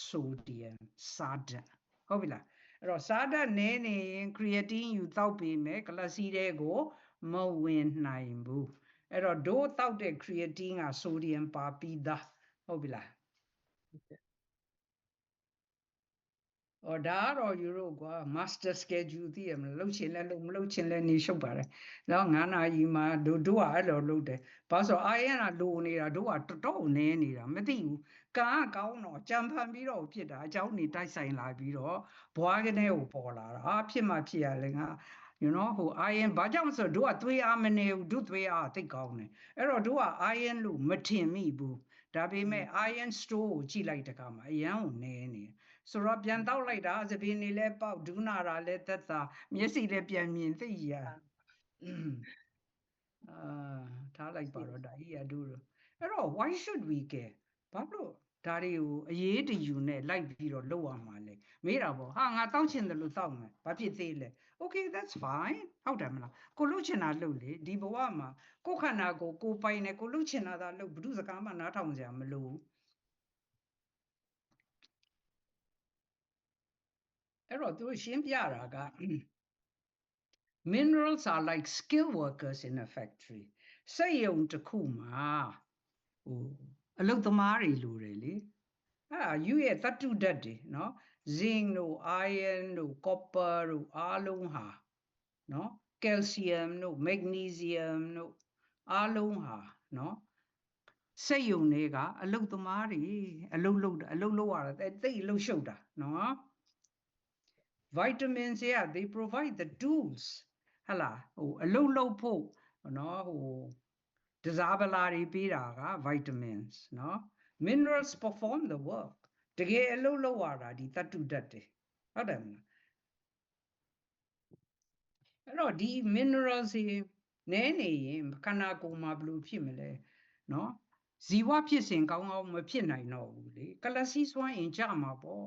sodium စားဓာတ်ဟုတ်ပြီလားအဲ့တော့စားဓာတ်နည်းနေရင် creatine ယူတောက်ပေးမယ်ကလပ်စီးတဲ့ကိုမဝင်နိုင်ဘူးအဲ့တော့ဒို့တောက်တဲ့ creatine က sodium ပါပြီးသားဟုတ်ပြီလားဒါကတော့ယူရိုကွာ master schedule သိရမလားလှုပ်ချင်လဲလှုပ်မလှုပ်ချင်လဲနေရှုပ်ပါတယ်နော်9နာရီမှာတို့ကအဲ့လိုလှုပ်တယ်ဘာလို့ဆိုအာရန်ကလိုနေတာတို့ကတော်တော်နည်းနေတာမသိဘူးကံကကောင်းတော့ကြံဖန်ပြီးတော့ဖြစ်တာအเจ้าနေတိုက်ဆိုင်လာပြီးတော့ဘွားကနေကိုပေါ်လာတာဖြစ်မှဖြစ်ရလဲငါ you know ဟို iron ဘာကြောင့်ဆိုတို့ကသွေးအားမနေဘူးတို့သွေးအားသိကောင်းတယ်အဲ့တော့တို့က iron လို့မထင်မိဘူးဒါပေမဲ့ iron store ကိုကြည့်လိုက်တဲ့အခါမှာအရန်ကိုနည်းနေဆိုတော့ပြန်တောက်လိုက်တာသပင်းနေလဲပေါက်ဒူးနာတာလဲသက်သာမျက်စိလည်းပြန်မြင်သိရထားလိုက်ပါတော့ဒါကြီးရတို့အဲ့တော့ why should we care ဘာလို့ဒါတွေကိုအရေးတယူနဲ့လိုက်ပြီးတော့လုပ်ရမှာလဲမေးတာပေါ့ဟာငါတောက်ချင်တယ်လို့တောက်မယ်ဘာဖြစ်သေးလဲ okay that's fine ဟုတ်တယ်မလားကိုလှုပ်ချင်တာလှုပ်လေဒီဘဝမှာကိုခန္ဓာကိုပိုင်တယ်ကိုလှုပ်ချင်တာသာလှုပ်ဘု து စကားမှနားထောင်ကြမလို့အဲ့တော့သူရှင်းပြတာက minerals are like skilled workers in a factory စက်ရုံတစ်ခုမှာဟိုအလုပ်သမားတွေလိုတယ်လေအဲ့ယူရဲ့သတ္တုဓာတ်တွေเนาะ zinc တို့ iron တို့ copper တို့အားလုံးဟာเนาะ calcium တို့ magnesium တို့အားလုံးဟာเนาะစက်ရုံတွေကအလုပ်သမားတွေအလုပ်လုပ်ရတာတိတ်အလုပ်ရှုပ်တာเนาะ vitamins တွေက they provide the tools ဟလာဟိုအလုပ်လုပ်ဖို့เนาะဟိုတစားပလာတွေပေးတာက vitamins เนาะ minerals perform the work တကယ်အလုပ်လုပ်ရတာဒီသတ္တုဓာတ်တွေဟုတ်တယ်မလားအဲ့တော့ဒီ minerals တွေနည်းနေရင်ခန္ဓာကိုယ်မှာဘယ်လိုဖြစ်မလဲเนาะဇီဝဖြစ်စဉ်ကောင်းကောင်းမဖြစ်နိုင်တော့ဘူးလေကလစီစွမ်းအင်ကြမှာပေါ့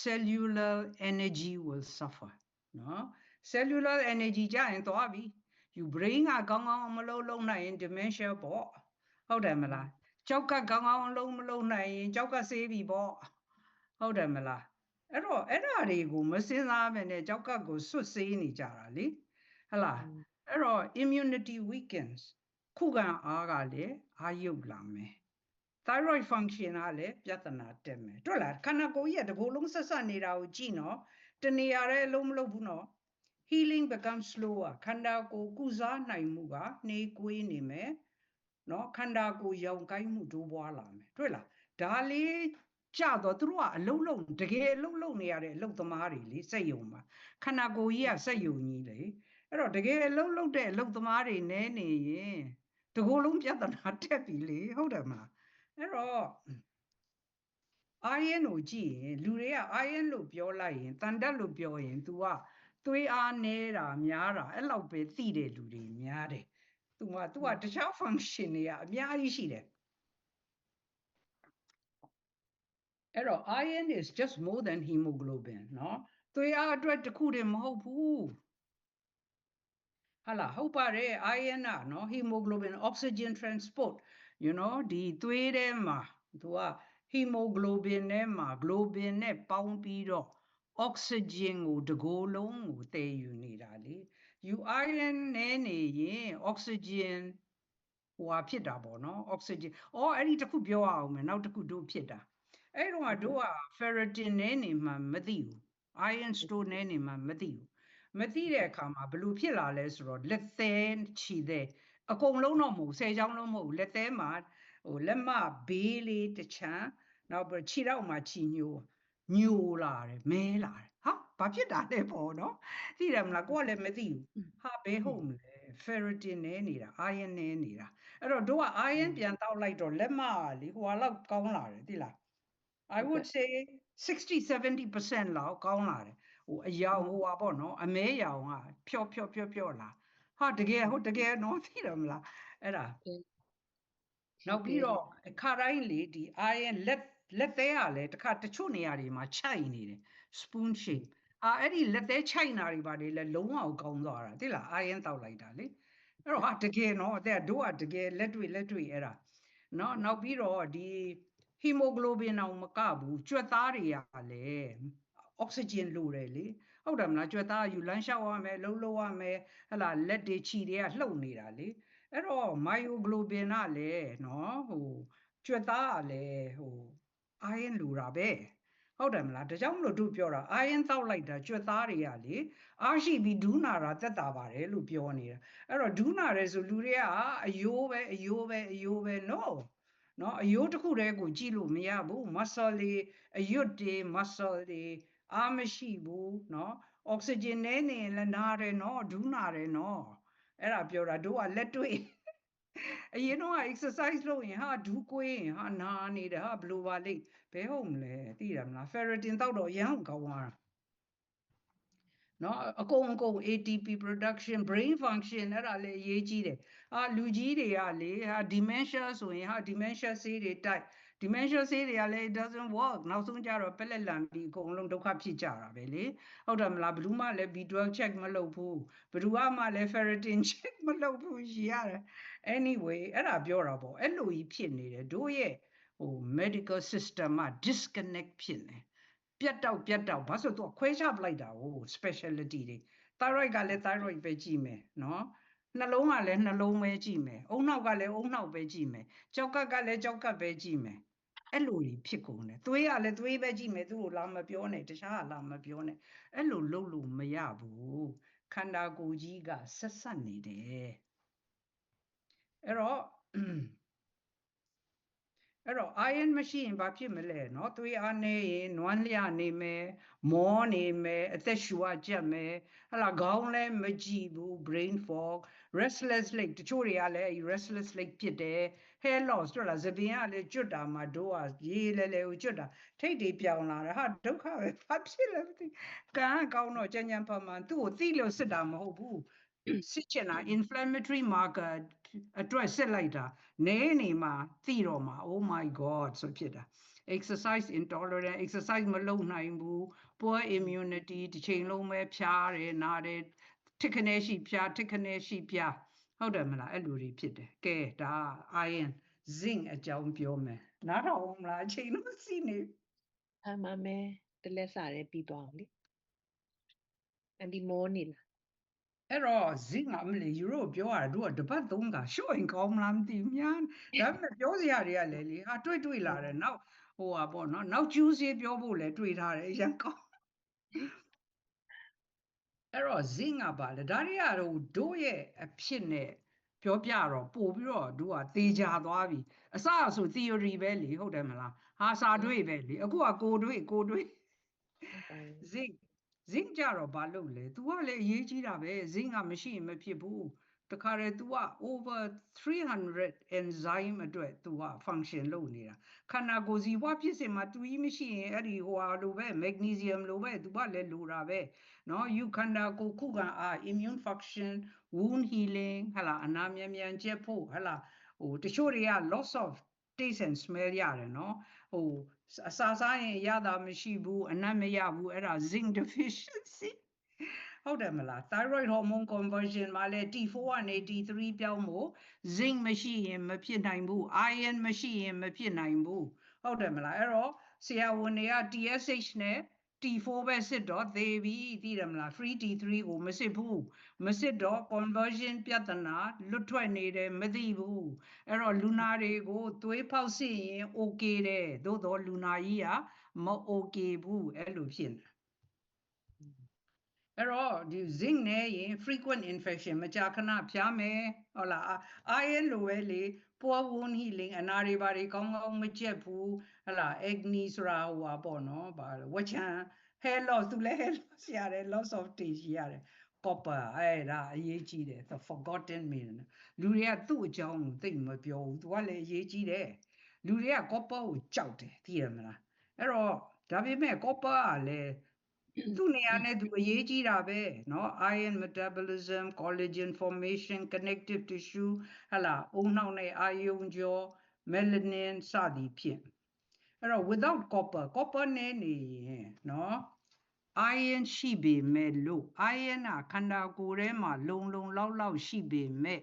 cellular energy will suffer เนาะ cellular energy ကြရင်သွားပြီ you brain ကကောင်းကောင်းမလုံးနိုင်ရင် dementia ပေါ့ဟုတ်တယ်မလားကြောက်ကကောင်းကောင်းမလုံးနိုင်ရင်ကြောက်ကဆေးပြီပေါ့ဟုတ်တယ်မလားအဲ့တော့အဲ့ဓာတွေကိုမစင်စားမယ်နဲ့ကြောက်ကကိုစွတ်ဆေးနေကြတာလေဟလားအဲ့တော့ immunity weakens ခုခံအားကလည်းအားယုတ်လာမယ် thyroid function ကလည်းပြဿနာတက်မယ်တွေ့လားခန္ဓာကိုယ်ကြီးကတကိုယ်လုံးဆက်ဆက်နေတာကိုကြည့်နော်တနေရာလည်းအလုံးမလုံးဘူးနော် healing becomes slower ခန္ဓာကိုယ်ကုစားနိုင်မှုကနှေးကွေးနေမယ်နော်ခန္ဓာကိုယ်ရောင်ကိုင်းမှုတိုးပွားလာမယ်တွေ့လားဒါလေးကြတော့သူတို့ကအလုံးလုံးတကယ်အလုံးလုံးနေရတဲ့အလုပ်သမားတွေလေစက်ယုံမှာခန္ဓာကိုယ်ကြီးကစက်ယုံကြီးလေအဲ့တော့တကယ်အလုံးလုံးတဲ့အလုပ်သမားတွေနဲနေရင်တကိုယ်လုံးပြဿနာတက်ပြီလေဟုတ်တယ်မလားအဲ့တော့ iron ကိုကြည့်ရင်လူတွေက iron လို့ပြောလိုက်ရင်တန်တက်လို့ပြောရင် तू ကသွေးအားနေတာများတာအဲ့လောက်ပဲသိတဲ့လူတွေများတယ် तू ကတခြား function တွေကအများကြီးရှိတယ်အဲ့တော့ iron is just more than hemoglobin เนาะသွေးအားအတွက်တခုတည်းမဟုတ်ဘူးဟာလားဟုတ်ပါတယ် iron ကเนาะ hemoglobin oxygen transport you know ဒီသွေးထဲမှာ तू က hemoglobin ထဲမှာ globin နဲ့ပေါင်းပြီးတော့ oxygen ကိုတကိုယ်လုံးကိုတည်ယူနေတာလေယူ iron နဲ့နေရင် oxygen ဟိုဟာဖြစ်တာပေါ့နော် oxygen အဲ့ဒီတခုပြောအောင်မယ်နောက်တခုတို့ဖြစ်တာအဲ့တော့တို့က ferritin နဲ့နေမှမသိဘူး iron store နဲ့နေမှမသိဘူးမသိတဲ့အခါမှာဘယ်လိုဖြစ်လာလဲဆိုတော့လက်သေးခြိသေးအကုန်လုံးတော့မဟုတ်10ချောင်းလုံးမဟုတ်လက်သေးမှာဟိုလက်မဘေးလေးတစ်ချမ်းနောက်ပြီးခြေထောက်မှာခြိညိုလာတယ်မဲလာတယ်ဟာဘာဖြစ်တာလဲပေါ့နော်သိတယ်မလားကိုကလည်းမသိဘူးဟာဘယ်ဟုတ်မလဲ ferritin နဲ့နေတာ iron နဲ့နေတာအဲ့တော့တို့က iron ပြန်တောက်လိုက်တော့လက်မလေဟိုဟာလောက်ကောင်းလာတယ်သိလား I would say 60-70% လောက်ကောင်းလာတယ်ဟိုအယောင်ဟိုဟာပေါ့နော်အမဲရောင်ကဖြော့လာဟာတကယ်ဟုတ်တကယ်နော်သိတယ်မလားအဲ့ဒါနောက်ပြီးတော့ခါတိုင်းလေဒီ iron လက်သေးကလည်းတခါတချို့နေရာတွေမှာခြိုက်နေတယ် spoon shape အဲ့ဒီလက်သေးခြိုက်နာတွေပါတယ်လဲလုံးဝကောင်းသွားတာသိလား iron တောက်လိုက်တာလေအဲ့တော့ဟာတကယ်နော်တဲ့တို့ကတကယ်လက်တွေ့အဲ့ဒါနော်နောက်ပြီးတော့ဒီ hemoglobin အောင်မကဘူးကြွက်သားတွေကလည်း oxygen လိုတယ်လေဟုတ်တယ်မလားကြွက်သားယူလမ်းလျှောက်ရမယ်လှုပ်ရမယ်ဟလာလက်တွေခြေတွေကလှုပ်နေတာလေအဲ့တော့ myoglobin ကလည်းနော်ဟိုကြွက်သားကလည်းဟို iron လိုတာပဲဟုတ်တယ်မလားဒါကြောင့်မလို့တို့ပြောတာ iron တောက်လိုက်တာကြွက်သားတွေကလေအားရှိပြီးဒူးနာတာသက်တာပါတယ်လို့ပြောနေတာအဲ့တော့ဒူးနာတယ်ဆိုလူတွေကအယိုးပဲ no နော်အယိုးတစ်ခုတည်းကိုကြည့်လို့မရဘူး muscle တွေအရွတ်တွေ muscle တွေအားမရှိဘူးနော် oxygen နဲ့နေလည်းနားတယ်နော်ဒူးနာတယ်နော်အဲ့ဒါပြောတာတို့ကလက်တွေ့အရင်တော့ exercise လုပ်ရင်ဟာဒူးကွေးရင်ဟာနာနေတယ်ဟာဘလို့ပါလိမ့်ဘဲဟုတ်မလဲသိတယ်မလား ferritin တောက်တော့ရမ်းကောင်းသွားတာနော်အကုန် ATP production brain function အဲ့ဒါလည်းအရေးကြီးတယ်လူကြီးတွေကလေdementia ဆိုရင်dementia ဆေးတွေတိုက် dementia ဆေးတွေကလည်း doesn't work နောက်ဆုံးကြတော့ပက်လက်လန်ပြီးအကုန်လုံးဒုက္ခဖြစ်ကြတာပဲလေဟုတ်တယ်မလားဘယ်သူမှလည်း B12 check မလုပ်ဘူးဘယ်သူမှလည်း ferritin check မလုပ်ဘူးရရတယ် anyway အဲ့ဒါပြောတာပေါ့အဲ့လိုကြီးဖြစ်နေတယ်တို့ရဲ့medical system မှာ disconnect ဖြစ်နေပြတ်တောက်ဘာလို့သူခွဲခြားပလိုက်တာကို specialty တွေ thyroid ကလည်း thyroid ပဲကြည့်မယ်နော်နှလုံးကလည်းနှလုံးပဲကြည့်မယ်အုံနောက်ကလည်းအုံနောက်ပဲကြည့်မယ်ကြောက်ကပ်လည်းကြောက်ကပ်ပဲကြည့်မယ်အဲ့လိုကြီးဖြစ်ကုန်တယ်သွေးကလည်းသွေးပဲကြည့်မယ်သူ့ကိုလာမပြောနဲ့တခြားကလာမပြောနဲ့အဲ့လိုလုပ်လို့မရဘူးခန္ဓာကိုယ်ကြီးကဆက်ဆက်နေတယ်အဲ့တော့ iron မရှိရင်ဘာဖြစ်မလဲเนาะသွေးအားနေရင်နွမ်းလျနေမယ်မောနေမယ်အသက်ရှူရကြက်မယ်ဟလာခေါင်းလည်းမကြည့်ဘူး brain fog restless leg တချို့တွေကလည်း restless leg ဖြစ်တယ် hair loss တို့လားသပင်ကလည်းကျွတ်တာမှတို့ကရေးလဲလဲကိုကျွတ်တာထိတ်တွေပြောင်လာတယ်ဟာဒုက္ခပဲဘာဖြစ်လဲမသိကံကောင်းတော့ကြံဖန်မှန်သူ့ကိုသိလို့စစ်တာမဟုတ်ဘူးစစ်ချင်တာ inflammatory marker အတွက်စစ်လိုက်တာနဲနေမှာသိတော့မှာ oh my god ဆိုဖြစ်တာ exercise intolerant exercise မလုပ်နိုင်ဘူး poor immunity တစ်ချိန်လုံးပဲဖြားတယ်နားတယ်ထိခနဲရှိဖြားထိခနဲရှိဖြားဟုတ်တယ်မလားအဲ့လိုတွေဖြစ်တယ်ကဲဒါ iron zinc အကြောင်းပြောမယ်နားထောင်အောင်မလားအချိန်လုံးစီနေအမှန်ပဲတလက်စားရဲပြီးသွားအောင်လေအန်ဒီမောနေလားအဲ့တော့ zinc အမလေးယူရိုပြောရတာတို့ကတပတ်3ခါရှော့ရင်ကောင်းမလားမသိဘူးများဒါပေမဲ့ပြောစရာတွေကလည်းလေတွေ့လာတယ်နောက်ပေါ့နော်နောက်ကျူးစေးပြောဖို့လည်းတွေ့ထားတယ်အရင်ကောင်းအဲ့တော့ zinc ကပါလေဒါတွေကတော့တို့ရဲ့အဖြစ်နဲ့ပြောပြတော့ပို့ပြီးတော့တို့ကသေချာသွားပြီအစဆို theory ပဲလေဟုတ်တယ်မလားစာတွေ့ပဲလေအခုကကိုတွေ့ zinc ကြတော့ဘာလုပ်လဲ तू ကလည်းအရေးကြီးတာပဲ zinc ကမရှိရင်မဖြစ်ဘူးတခါတည်း तू က over 300 enzyme အတွက် तू က function လုပ်နေတာခန္ဓာကိုယ်စီဝဖြစ်စဉ်မှာ तू ကြီးမရှိရင်အဲ့ဒီလိုပဲ magnesium လိုပဲ तू ကလည်းလိုတာပဲเนาะယူခန္ဓာကိုယ်ခုခံအား immune function wound healing ဟလာအနာမြန်ကျက်ဖို့ဟလာတချို့တွေက loss of taste and smell ရတယ်เนาะအစာစားရင်ရတာမရှိဘူးအနံ့မရဘူးအဲ့ဒါ zinc deficiency ဟုတ်တယ်မလား thyroid hormone conversion မှာလည်း T4 ကနေ T3 ပြောင်းဖို့ zinc မရှိရင်မဖြစ်နိုင်ဘူး iron မရှိရင်မဖြစ်နိုင်ဘူးဟုတ်တယ်မလားအဲ့တော့ဆရာဝန်တွေက TSH နဲ့ T4 ပဲစစ်တော့သေပြီသိတယ်မလား free T3 ကိုမစစ်ဘူးမစစ်တော့ conversion ပြဿနာလွတ်ထွက်နေတယ်မသိဘူးအဲ့တော့လူနာတွေကိုသွေးဖောက်စစ်ရင် okay တယ်သို့တော့လူနာကြီးကမ okay ဘူးအဲ့လိုဖြစ်နေအဲ့တော့ဒီ zinc နဲ့ရင် frequent infection မကြာခဏဖျားမယ်ဟုတ်လား iron လိုပဲလေ poor wound healing အနာတွေဘာတွေကောင်းကောင်းမကျက်ဘူးဟလာ acne ဆိုတာပေါ့နော်ဘာဝချံ hair loss သူလည်း hair loss ရတယ် loss of taste ရတယ် copper အဲ့ဒါအရေးကြီးတယ် the forgotten mineral လူတွေကသူ့အကြောင်းကိုသိမပြောဘူးသူကလည်းအရေးကြီးတယ်လူတွေက copper ကိုကြောက်တယ်သိရမလားအဲ့တော့ဒါပေမဲ့ copper ကလည်းသူ့နေရာနဲ့သူအရေးကြီးတာပဲเนาะ iron metabolism collagen formation connective tissue ဟလာအုံနောက်နဲ့အာယုံကြော melanin စသည်ဖြင့်အဲ့တော့ without copper နဲ့နေရင်เนาะ iron ရှိပေမဲ့လို့ iron ကခန္ဓာကိုယ်ထဲမှာလုံလောက်ရှိပေမဲ့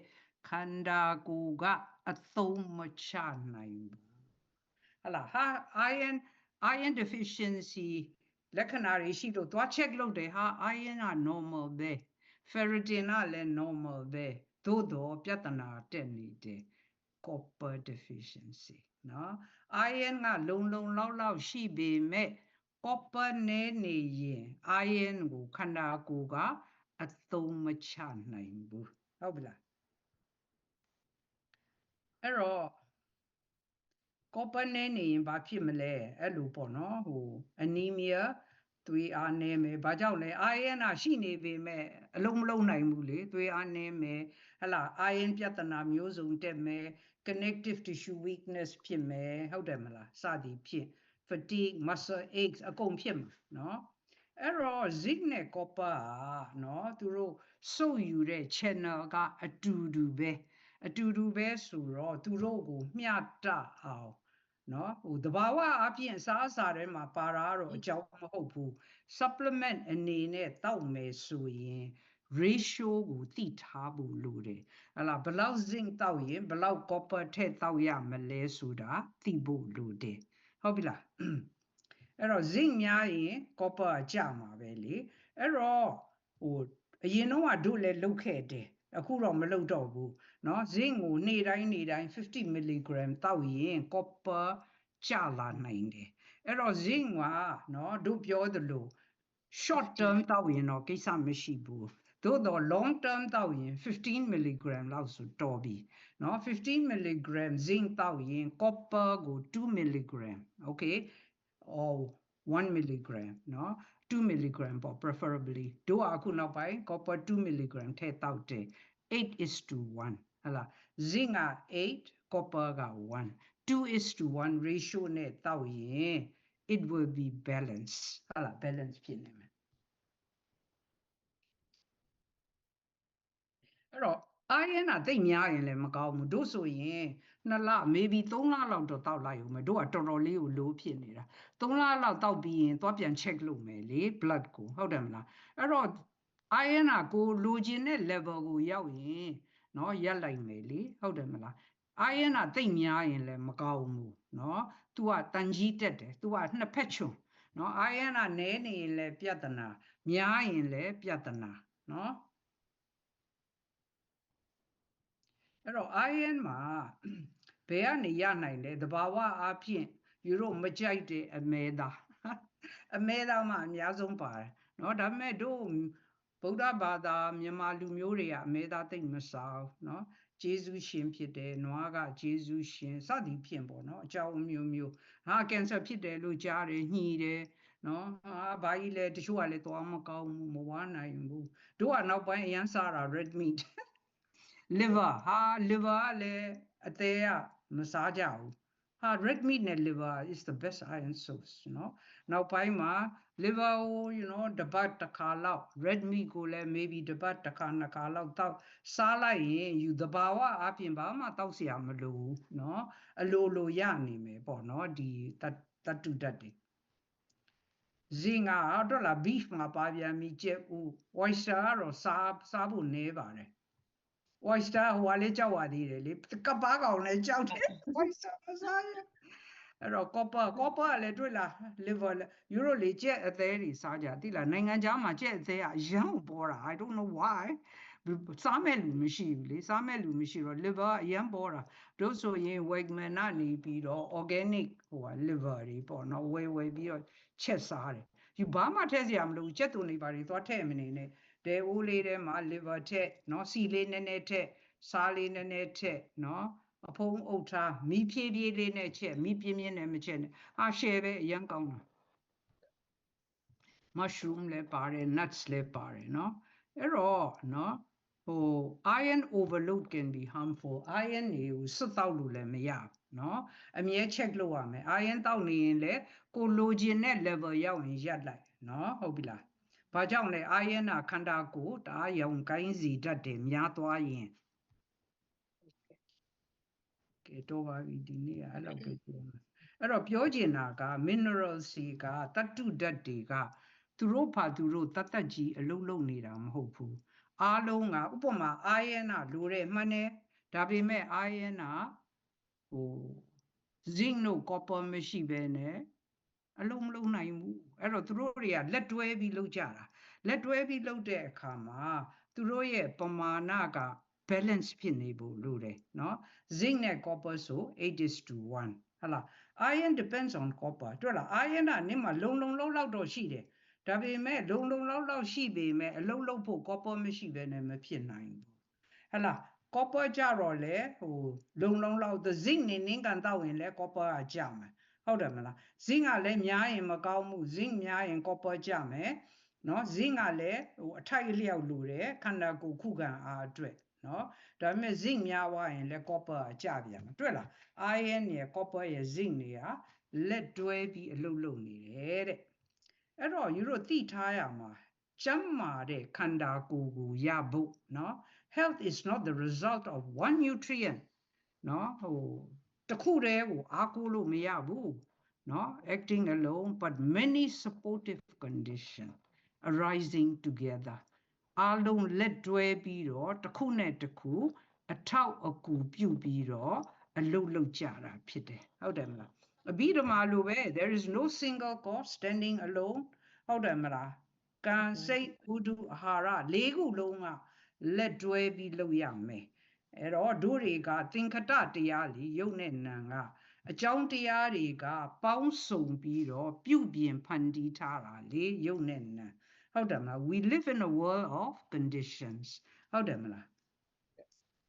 ခန္ဓာကိုယ်ကအသုံးမချနိုင်ဘူးဟလာiron deficiency လက္ခဏာတွေရှိလို့သွား check လုပ်တယ်ဟာ iron က normal ပဲ ferritin ကလည်း normal ပဲသို့တော့ပြဿနာတက်နေတယ် copper deficiency နော် iron ကလုံလောက်ရှိပေမဲ့ copper နဲ့နေရင် iron ကိုခန္ဓာကိုယ်ကအသုံးမချနိုင်ဘူးဟုတ်ပြီလားအဲ့တော့ copper နဲ့နေရင်ဘာဖြစ်မလဲအဲ့လိုပေါ့နော်anemia သွေးအားနည်းမယ်ဘာကြောင့်လဲ iron ရှိနေပေမဲ့အလုံးမလုံးနိုင်ဘူးလေသွေးအားနည်းမယ်ဟလာ iron ပြဿနာမျိုးစုံတက်မယ် connective tissue weakness ဖြစ်မယ်ဟုတ်တယ်မလားစသည်ဖြင့် fatigue muscle aches အကုန်ဖြစ်မှာနော်အဲ့တော့ zinc နဲ့ copper ဟာနော်သူတို့စုပ်ယူတဲ့ channel ကအတူတူပဲဆိုတော့သူတို့ကိုမျှတအောင်နော်ဟိုတဘာဝအပြင်အစားအစာထဲမှာပါတာတော့အကြောင်းမဟုတ်ဘူး supplement အနေနဲ့တောက်မယ်ဆိုရင် ratio ကိုသိထားဖို့လိုတယ်ဟလာဘလောက် zinc တောက်ရင်ဘလောက် copper ထည့်တောက်ရမလဲဆိုတာသိဖို့လိုတယ်ဟုတ်ပြီလားအဲ့တော့ zinc များရင် copper ကျမှာပဲလေအဲ့တော့ဟိုအရင်တော့တို့လည်းလုတ်ခဲ့တယ်အခုတော့မလုတ်တော့ဘူးเนาะ zinc ကိုနေ့တိုင်း50 mg တောက်ရင် copper ကျလာနိုင်တယ်အဲ့တော့ zinc ကเนาะတို့ပြောသလို short term တောက်ရင်တော့ကိစ္စမရှိဘူးသို့တော့ long term တောက်ရင်15 mg လောက်ဆိုတော်ပြီเนาะ15 mg zinc တောက်ရင် copper ကို2 mg okay or 1 mg เนาะ2 mg ပေါ့ preferably တို့အခုနောက်ပိုင်း copper 2 mg ထည့်တောက်တယ်8:1ဟလာ zinc က8 copper က1 2:1 ratio နဲ့တောက်ရင် it will be balance ဟလာ balance ဖြစ်နေမယ်အဲ့တော့ iron တိတ်များရင်လည်းမကောင်းဘူးတို့ဆိုရင်2လ maybe 3လလောက်တော့တောက်လိုက်ဦးမယ်တို့ကတော်တော်လေးကို low ဖြစ်နေတာ3လလောက်တောက်ပြီးရင်သွားပြန် check လုပ်မယ်လေ blood ကိုဟုတ်တယ်မလားအဲ့တော့ iron ကိုလိုချင်တဲ့ level ကိုရောက်ရင်เนาะရက်လိုက်မယ်လေဟုတ်တယ်မလား iron တိတ်များရင်လည်းမကောင်းဘူးเนาะ तू ကတန်ကြီးတက်တယ် तू ကနှစ်ဖက်ချွန်เนาะ iron နည်းနေရင်လည်းပြဿနာများရင်လည်းပြဿနာเนาะအဲ့တော့ iron မှာဘယ်ကနေရနိုင်လဲသဘာဝအဖြစ်ယူတို့မကြိုက်တဲ့အမဲသားအမဲသားမှအများဆုံးပါတယ်เนาะဒါပေမဲ့တို့ဗုဒ္ဓဘာသာမြန်မာလူမျိုးတွေကအမဲသားသိမ့်မစားเนาะဂျေဇုရှင်ဖြစ်တယ်နွားကဂျေဇုရှင်စသည်ဖြင့်ပေါ့เนาะအကြောင်းမျိုးဟာကင်ဆာဖြစ်တယ်လို့ကြားတယ်ညှိတယ်เนาะဘာကြီးလဲတချို့ကလည်းသွားမကောင်းဘူးမဝါနိုင်ဘူးတို့ကနောက်ပိုင်းအရန်စားတာ red meat liver ဟာ liver ကလည်းအသေးကမစားကြဘူးဟာ red meat နဲ့ liver is the best iron source เนาะနောက်ပိုင်းမှာ liver ကို you know တစ်ပတ်တစ်ခါလောက် red meat ကိုလည်း maybe တစ်ပတ်တစ်ခါနှစ်ခါလောက်တောက်စားလိုက်ရင်ယူသဘာဝအပြင်ဘာမှတောက်เสียမလိုဘူးเนาะအလိုရနေမယ်ပေါ့เนาะဒီတတုဓာတ်တွေzinc ကတော့လား beef မှာပါပြန်ပြီကြက်ဥ oyster ကတော့စားဖို့နည်းပါတယ်oyster ဟိုကလေးကြောက်ရသေးတယ်လေကပ္ပားကောင်လည်းကြောက်တယ် oyster မစားရအဲ့တော့ copper ကလည်းတွေ့လား liver ယူရိုလေကြက်အသေးတွေစားကြသိလားနိုင်ငံခြားမှာကြက်အသေးကအရန်ပေါ်တာ I don't know why စားမဲ့လူမရှိဘူးလေစားမဲ့လူမရှိတော့ liver အရန်ပေါ်တာတို့ဆိုရင် Wegman ကနေပြီးတော့ organic ဟို liver တွေပေါ့နော်ဝယ်ပြီးတော့ချက်စားတယ်ယူဘာမှထည့်စရာမလိုဘူးကြက်သွန်တွေပါတွေသွားထည့်မနေနဲ့တဲအိုးလေးထဲမှာ liver ထက်เนาะစီလေးနည်းနည်းထက်စားလေးနည်းနည်းထက်เนาะအဖုံးအုပ်ထားမီးဖြည်းဖြည်းလေးနဲ့ချက်မီးပြင်းပြင်းနဲ့မချက်နဲ့ရှယ်ပဲအရန်ကောင်းတာ mushroom လည်းပါတယ် nuts လည်းပါတယ်เนาะအဲ့တော့เนาะဟို iron overload can be harmful iron တွေကိုစွတ်တောက်လို့လည်းမရဘူးเนาะအမြဲ check လုပ်ရမယ် iron တောက်နေရင်လည်းကိုလိုချင်တဲ့ level ရောက်ရင်ရပ်လိုက်เนาะဟုတ်ပြီလားဘာကြောင့်လဲ iron ခန္ဓာကိုယ်တအားရောင်ကိုင်းစီတတ်တယ်များသွားရင်ကဲတော့ပါပြီဒီနေ့အဲ့လောက်ပဲပြောမယ်အဲ့တော့ပြောချင်တာက minerals တွေကတတ္တုဓာတ်တွေကသူတို့ဖာသူတို့တတ်ကြီးအလုံးလုံးနေတာမဟုတ်ဘူးအားလုံးကဥပမာ iron လိုတဲ့မှန်တယ်ဒါပေမဲ့ iron ဟို zinc တို့ copper မရှိဘဲနဲ့အလုံးမလုံးနိုင်ဘူးအဲ့တော့သူတို့တွေကလက်တွဲပြီးလုပ်ကြတာလက်တွဲပြီးလုပ်တဲ့အခါမှာသူတို့ရဲ့ပမာဏက balance ဖြစ်နေဖို့လိုတယ်เนาะ zinc နဲ့ copper ဆို 8:1ဟလာ iron depends on copper တွေ့လား iron နင်းမှာလုံလောက်တော့ရှိတယ်ဒါပေမဲ့လုံလောက်ရှိပေမဲ့အလုံးလုံးဖို့ copper မရှိဘဲနဲ့မဖြစ်နိုင်ဘူးဟလာ copper ကြတော့လေဟိုလုံလောက် the zinc နင်းကန်တောက်ရင်လေ copper ကကြမယ် ဟုတ်တယ်မလား zinc ကလည်းများရင်မကောင်းဘူး zinc များရင် copper ကျမယ်နော် zinc ကလည်းဟိုအထိုက်အလျောက်လိုတယ်ခန္ဓာကိုယ်ခုခံအားအတွက်နော်ဒါပေမဲ့ zinc များသွားရင်လည်း copper ကကျပြန်မှာတွေ့လား iron ရယ် copper ရယ် zinc တွေကလက်တွဲပြီးအလုပ်လုပ်နေတယ်တဲ့အဲ့တော့ယူတို့သိထားရမှာကျန်းမာတဲ့ခန္ဓာကိုယ်ကိုရဖို့နော် health is not the result of one nutrient နော်ဟိုတစ်ခုတည်းကိုအားကိုးလို့မရဘူးနော် acting alone but many supportive conditions arising together အားလုံးလက်တွဲပြီးတော့တစ်ခုနဲ့တစ်ခုအထောက်အကူပြုပြီးတော့အလုပ်လုပ်ကြတာဖြစ်တယ်ဟုတ်တယ်မလားအဘိဓမ္မာလိုပဲ there is no single cause standing alone ဟုတ်တယ်မလားကံစိတ်ဥဒုအာဟာရ၄ခုလုံးကလက်တွဲပြီးလုပ်ရမယ်အဲ့တော့တို့တွေကသင်္ခတတရားလीယုတ်နဲ့နံကအကြောင်းတရားတွေကပေါင်းစုံပြီးတော့ပြုပြင်ဖန်တီးထားတာလေယုတ်နဲ့နံဟုတ်တယ်မလား we live in a world of conditions ဟုတ်တယ်မလား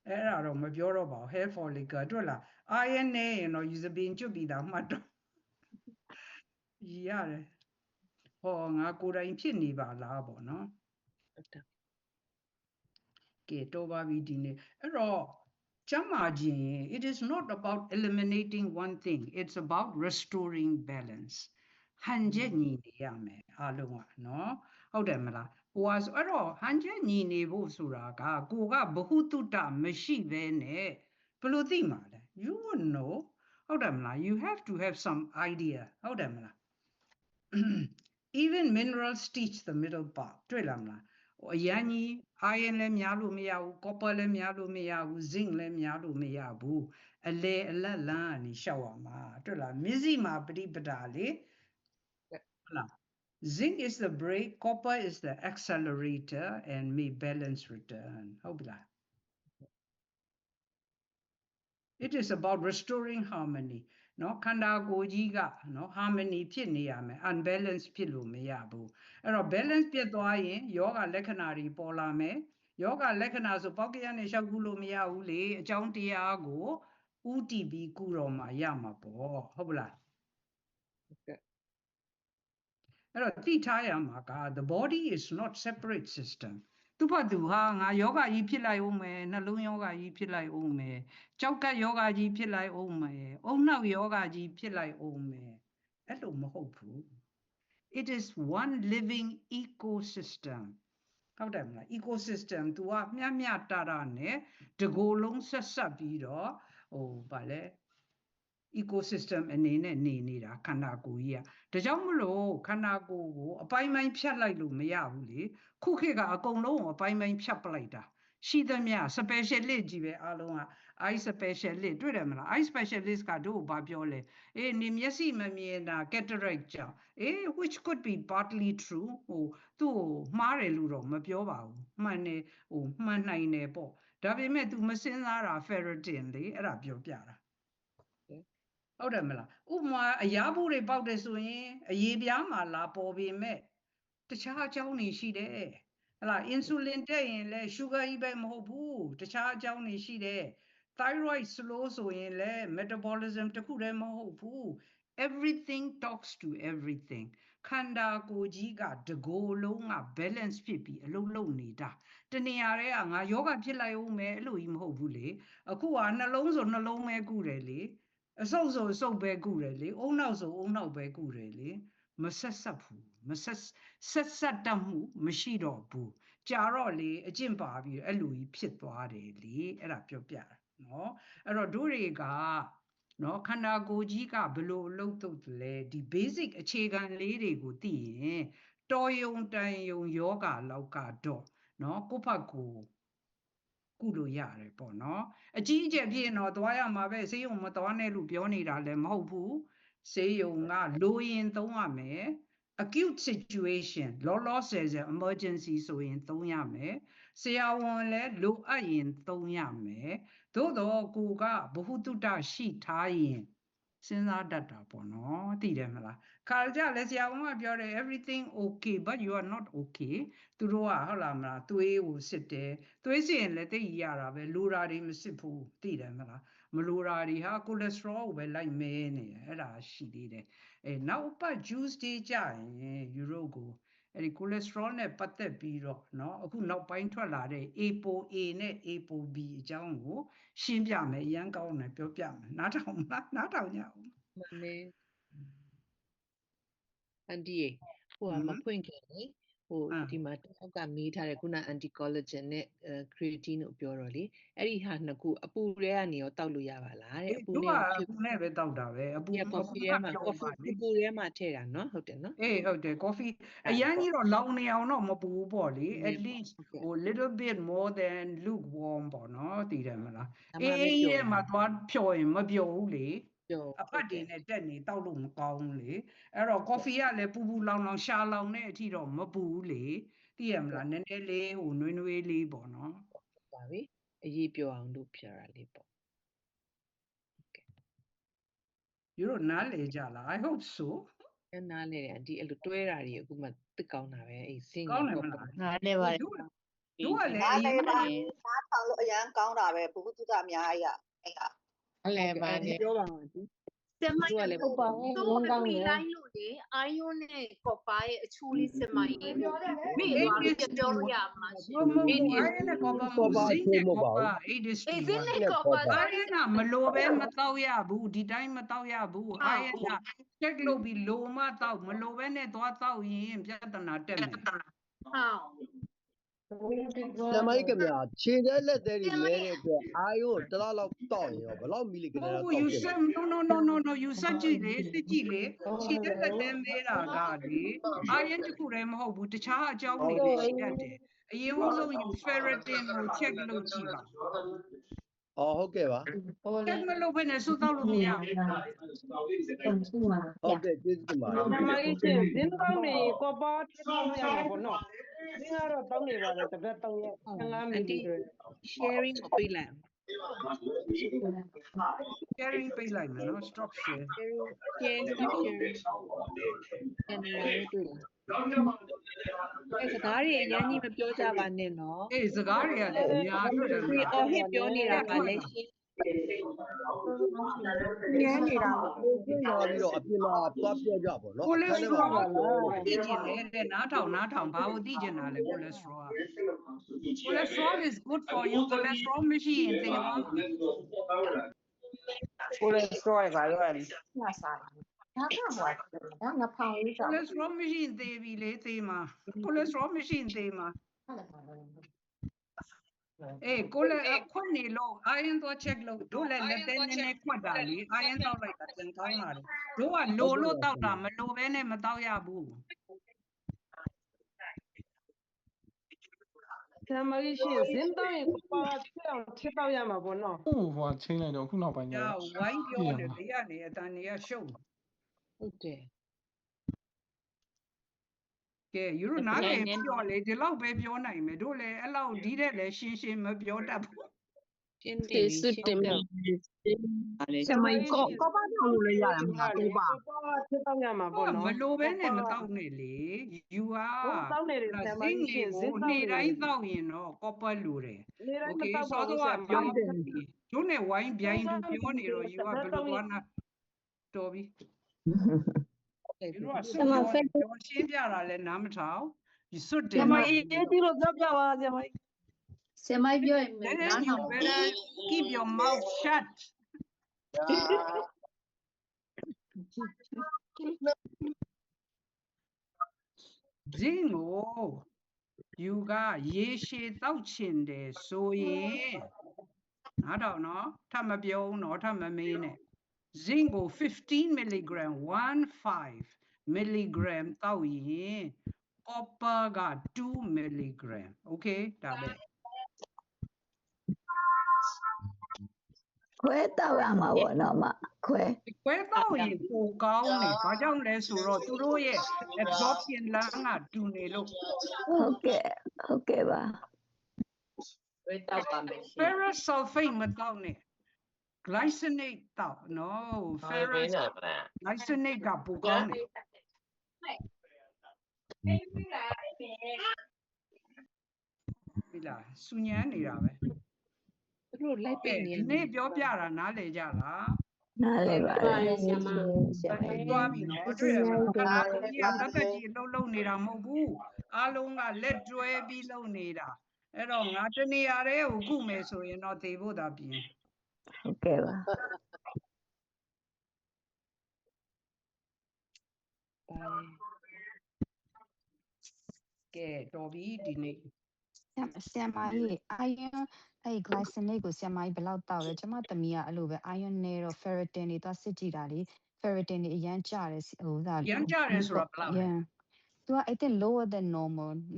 အဲ့ဒါတော့မပြောတော့ပါဘူး hair follicle တွေ့လား iron နဲ့ရင်တော့ယူစပင်ကျွတ်ပြီးသားမှတ်တော့ရတယ်ဟောငါကိုယ်တိုင်ဖြစ်နေပါလားပေါ့နော်ကဲတော့ပါပြီဒီနေ့အဲ့တော့ကျမ်းမာခြင်း it is not about eliminating one thing it's about restoring balance ဟန်ချက်ညီနေရမယ်အားလုံးကနော်ဟုတ်တယ်မလားဟိုအဲ့တော့ဟန်ချက်ညီနေဖို့ဆိုတာကကိုကဘ ഹു တုတမရှိဘဲနဲ့ဘယ်လိုသိမှာလဲ you wouldn't know ဟုတ်တယ်မလား you have to have some idea ဟုတ်တယ်မလား even minerals teach the middle part တွေ့လားမလားအရန်ကြီး iron လည်းများလို့မရဘူး copper လည်းများလို့မရဘူး zinc လည်းများလို့မရဘူးအလေအလတ်လန်းကနေရှောက်ရမှာတွေ့လားမျက်စိမှာပရိပဒါလေဟုတ်လား zinc is the brake copper is the accelerator and may balance return ဟုတ်ပြီလား it is about restoring harmony နော်ခန္ဓာကိုယ်ကြီးကနော် harmony ဖြစ်နေရမယ် unbalance ဖြစ်လို့မရဘူးအဲ့တော့ balance ပြတ်သွားရင်ယောဂလက္ခဏာတွေပေါ်လာမယ်ယောဂလက္ခဏာဆိုပေါက်ကရနဲ့ရှောက်ကူလို့မရဘူးလေအကြောင်းတရားကိုဥတည်ပြီးကုတော်မှာရမှာပေါ့ဟုတ်ပလားအဲ့တော့သိထားရမှာက the body is not separate system သူ့ဘာသူဟာငါယောဂကြီးဖြစ်လိုက်အောင်မယ်နှလုံးယောဂကြီးဖြစ်လိုက်အောင်မယ်ကြောက်ကယောဂကြီးဖြစ်လိုက်အောင်မယ်အုံနောက်ယောဂကြီးဖြစ်လိုက်အောင်မယ်အဲ့လိုမဟုတ်ဘူး it is one living ecosystem ဟုတ်တယ်မလား ecosystem သူကမျှမျှတတနဲ့တကိုယ်လုံးဆက်ဆက်ပြီးတော့ဟိုဗာလဲ ecosystem အနေနဲ့နေနေတာခန္ဓာကိုယ်ကြီးကဒါကြောင့်မလို့ခန္ဓာကိုယ်ကိုအပိုင်းပိုင်းဖြတ်လိုက်လို့မရဘူးလေခုခေတ်ကအကုန်လုံးကိုအပိုင်းပိုင်းဖြတ်ပလိုက်တာရှိသမျှ specialist ကြီးပဲအားလုံးက eye specialist တွေ့တယ်မလား eye specialist ကတို့ဘာပြောလဲအေးနေမျက်စိမမြင်တာ cataract ကြောင့်အေး which could be partly true ဟိုသူ့ကိုမှားတယ်လို့တော့မပြောပါဘူးမှန်တယ်ဟိုမှန်နိုင်တယ်ပေါ့ဒါပေမဲ့ तू မစင်စားတာ ferritin လေအဲ့ဒါပြောပြတာဟုတ်တယ်မလားဥပမာအရာဘူးတွေပေါက်တယ်ဆိုရင်အရေပြားမှာလာပေါ်ပေမဲ့တခြားအကြောင်းတွေရှိတယ်ဟလာ insulin တက်ရင်လည်း sugar ကြီးပဲမဟုတ်ဘူးတခြားအကြောင်းတွေရှိတယ် thyroid slow ဆိုရင်လည်း metabolism တခုတည်းမဟုတ်ဘူး everything talks to everything ခန္ဓာကိုယ်ကြီးကတကိုယ်လုံးက balance ဖြစ်ပြီးအလုံးလုံးနေတာတနေရာတွေကငါယောဂဖြစ်လိုက်ဦးမယ်အဲ့လိုကြီးမဟုတ်ဘူးလေအခုကနှလုံးဆိုနှလုံးပဲကုတယ်လေအဆုပ်ဆိုအဆုပ်ပဲကုတယ်လေအုံနောက်ဆိုအုံနောက်ပဲကုတယ်လေမဆက်ဆက်ဘူးမဆက်ဆက်တတ်မှုမရှိတော့ဘူးကြာတော့လေအကျင့်ပါပြီးအဲ့လိုကြီးဖြစ်သွားတယ်လေအဲ့ဒါပြောပြတာနော်အဲ့တော့တို့တွေကနော်ခန္ဓာကိုယ်ကြီးကဘလို့အလုပ်လုပ်တယ်လဲဒီ basic အခြေခံလေးတွေကိုသိရင်တော်ယုံတန်ယုံယောဂလောက်ကတော့နော်ကိုယ့်ဘက်ကိုကုလို့ရတယ်ပေါ့နော်အကြီးအကျယ်ဖြစ်ရင်တော့သွားရမှာပဲဆေးရုံမသွားနဲ့လို့ပြောနေတာလည်းမဟုတ်ဘူးဆေးရုံကလိုရင်သုံးရမယ် acute situation လောလောဆယ်ဆယ် emergency ဆိုရင်သုံးရမယ်ဆရာဝန်လည်းလိုအပ်ရင်သုံးရမယ်သို့တော့ကိုကဘ ഹു တုတရှိထားရင်စဉ်းစားတတ်တာပေါ့နော်သိတယ်မလားခါကြလဲဆရာဝန်ကပြောတယ် everything okay but you are not okay သူတို့ကဟုတ်လားမလားသွေးကိုစစ်တယ်သွေးစစ်ရင်လည်းသိရတာပဲလိုတာတွေမစစ်ဘူးသိတယ်မလား မလိုတာတွေဟာ cholesterol ကိုပဲလိုက်မဲနေတယ်အဲ့ဒါရှိသေးတယ်နောက်ပတ် juice တွေကြရင်ယူရိုကိုအဲ့ဒီ cholesterol နဲ့ပတ်သက်ပြီးတော့เนาะအခုနောက်ပိုင်းထွက်လာတဲ့ ApoA နဲ့ ApoB အကြောင်းကိုရှင်းပြမယ်အရန်ကောင်းတယ်ပြောပြမယ်နားထောင်ကြအောင်မှန်တယ်အန်ဒီဟိုမဖွင့်ခင်လေဟိုဒီမှာတစ်ခေါက်ကမေးထားတယ်ခုန anti collagen နဲ့ creatine ကိုပြောတော့လေအဲ့ဒီဟာနှစ်ခုအပူတွေကနေရောတောက်လို့ရပါလားတဲ့အပူနဲ့ပဲတောက်တာပဲအပူ coffee ထဲမှာ coffee အပူထဲမှာထည့်တာเนาะဟုတ်တယ်เนาะဟုတ်တယ် coffee အရင်ကြီးတော့လောင်နေအောင်တော့မပူဘူးပေါ့လေ at least ဟို little bit more than lukewarm ပေါ့เนาะသိတယ်မလားရဲမှာသွားဖြော်ရင်မပျော်ဘူးလေအဖတ်တွေနဲ့တက်နေတောက်လို့မကောင်းဘူးလေအဲ့တော့ coffee ကလည်းပူပူလောင်လောင်ရှာလောင်တဲ့အထိတော့မပူဘူးလေသိရမလားနည်းနည်းလေးဟိုနွေးနွေးလေးပေါ့เนาะပါပြီအရေးပြောအောင်လုပ်ပြတာလေးပေါ့ယူတို့နားလေကြလား I hope so နားလေတယ်ဒီအဲ့လိုတွဲတာတွေအခုမှသိကောင်းတာပဲအဲ့စင်းကောင်းတယ်မလားနားလေပါတို့ကလည်းနားလေပါနားထောင်လို့အရန်ကောင်းတာပဲဘုဟုတုတအများကြီးအဲ့ဒါအလဲပါပြောပါဦးဒီစမိုင်းဟုတ်ပါဘူးတော့အမိလိုက်လို့လေအာယွန်းနဲ့ကော်ပါရဲ့အချိုးလေးစမိုင်းမိသွားလို့ပြောလို့ရမှာရှင်အေးဒီနဲ့ကော်ပါဇင်းနဲ့ကော်ပါအေးဒီဇင်းနဲ့ကော်ပါအာယနာမလိုပဲမတော့ရဘူးဒီတိုင်းမတော့ရဘူးအာယနာချက်လို့ပြီးလိုမတော့မလိုပဲနဲ့သွားတော့ရင်ပြဿနာတက်မယ်ဟုတ်စမိုင်းကမြခြေတဲ့လက်သေးတွေလဲတဲ့အတွက်အာယုံတလားလောက်တောက်ရင်ရောဘယ်လောက်မီလီဂရမ်တောက် you said no you said ကြည့်လေစစ်ကြည့်လေခြေတဲ့လက်သေးမဲတာကလေအာယန်တခုတည်းမဟုတ်ဘူးတခြားအကြောင်းတွေလည်းရှိတတ်တယ်အရင်ဆုံး ferritin ကို check လုပ်ကြည့်ပါဟုတ်ကဲ့ပါ check မလုပ်ဘဲနဲ့စုတောက်လို့မရဘူးဟုတ်ကဲ့ကျေးဇူးတင်ပါတယ်စမိုင်းရှင်ဇင်းကောင်းနေကောပါထည့်လို့ရမှာပေါ့နော်ဒီကတော့တောင်းနေပါတယ်တစ်ပတ်3ရက်15မိနစ် sharing ကိုပေးလိုက် sharing ပေးလိုက်မယ်နော် stop share sharing အဲ့စကားတွေအရင်ကြီးမပြောကြပါနဲ့နော်စကားတွေကလည်းအများကြီးတယ်ဒီအော်ဟစ်ပြောနေတာကလည်းရှင်းရဲနေတာပြင်လာပြီးတော့အပြင်မှာသွားပြောကြပါတော့ cholesterol သိကျင်တယ်နားထောင်ဘာကိုသိကျင်တာလဲ cholesterol is good for you cholesterol မရှိရင်သေပါcholesterol ဘာလို့လဲငါစားဒါကဟိုဒါငါဖောင်လေးစား cholesterol မရှိရင်သေပြီလေသေမှာ cholesterol မရှိရင်သေမှာကိုလည်းခွတ်နေလို့အာယန်တော့ check လုပ်တို့လည်းလက်သေးနည်းနည်းခွတ်တာလေအာယန်တော့လိုက်တာသင်ကောင်းလာတယ်တို့ကလိုလို့တောက်တာမလိုပဲနဲ့မတောက်ရဘူးစမိုင်းရှင်ဇင်းတောင်းရင်ကောပါထည့်အောင်ထည့်တော့ရမှာပေါ့နော်ဟိုချင်းလိုက်တော့ခုနောက်ပိုင်းကျတော့ဝိုင်းပြောတယ်ဘေးကနေအတန်တွေကရှုပ်ဟုတ်တယ်ကဲယူရိုနားလေပြောလေဒီလောက်ပဲပြောနိုင်မယ်တို့လည်းအဲ့လောက်ဒီတဲ့လည်းရှင်းမပြောတတ်ဘူးရှင်းတယ်ရှင်းတယ်စမိုင်းကောပါထောင်လို့လည်းရတယ်မှာကောပါထည့်တော့ရမှာပေါ့နော်မလိုပဲနဲ့မတောက်နဲ့လေယူဟာတောက်နေတယ်စမိုင်းရှင်ဇင်းနေတိုင်းတောက်ရင်တော့ကောပါလိုတယ်โอเคစောတော့ပြောတယ်တို့နဲ့ဝိုင်းပြိုင်သူပြောနေတော့ယူဟာဘယ်လိုသွားနာတော်ပြီဒီတော့ဆင်မဖက်ရှင်းပြတာလဲနားမထောင်ဒီစွတ်တယ်စမိုင်းအေးဒီလိုပြောပြပါစမိုင်းစမိုင်းပြောရင်နားထောင် keep your mouth shut ဇင်းကိုယူကရေရှည်တောက်ချင်တယ်ဆိုရင်နားထောင်နော်ထပ်မပြောဘူးနော်ထပ်မမေးနဲ့Zinc ကို15 milligram 15 milligram တောက်ရင် copper က2 milligram okay ဒါပဲခွဲတောက်ရမှာပေါ့နော်မခွဲတောက်ရင်ပိုကောင်းတယ်ဘာကြောင့်လဲဆိုတော့သူတို့ရဲ့ absorption လမ်းကတူနေလို့ဟုတ်ကဲ့ပါခွဲတောက်ပါမယ် ferrous sulfate မတောက်နဲ့ glycinate တောက် no ferrous glycinate ကပိုကောင်းတယ်ဒီလားစူညမ်းနေတာပဲ သူတို့လိုက်ပိတ်နေ ဒီနေ့ပြောပြတာနားလည်ကြလား နားလေပါတယ်ဆရာမ သွားပြီနော်တွေ့ရမလားခဏကြီးကတက်ကကြီးလှုပ်နေတာမဟုတ်ဘူးအားလုံးကလက်တွဲပြီးလှုပ်နေတာအဲ့တော့ငါတနေရာတည်းကိုခုမယ်ဆိုရင်တော့သေဖို့သာပြင် ဟုတ်ကဲ့ပါ ကဲတော်ပြီဒီနေ့ ဆရာမကြီးအာယွန်းအဲ့ glycinate ကိုဆရာမကြီးဘယ်လောက်တောက်လဲကျမသမီးကအဲ့လိုပဲအာယွန်းနဲ့တော့ ferritin တွေသွားစစ်ကြည့်တာလေ ferritin တွေအရန်ကျတယ်ဟိုဒါ ရမ်းကြတယ်ဆိုတာဘယ်လောက်လဲ သူက I think lower than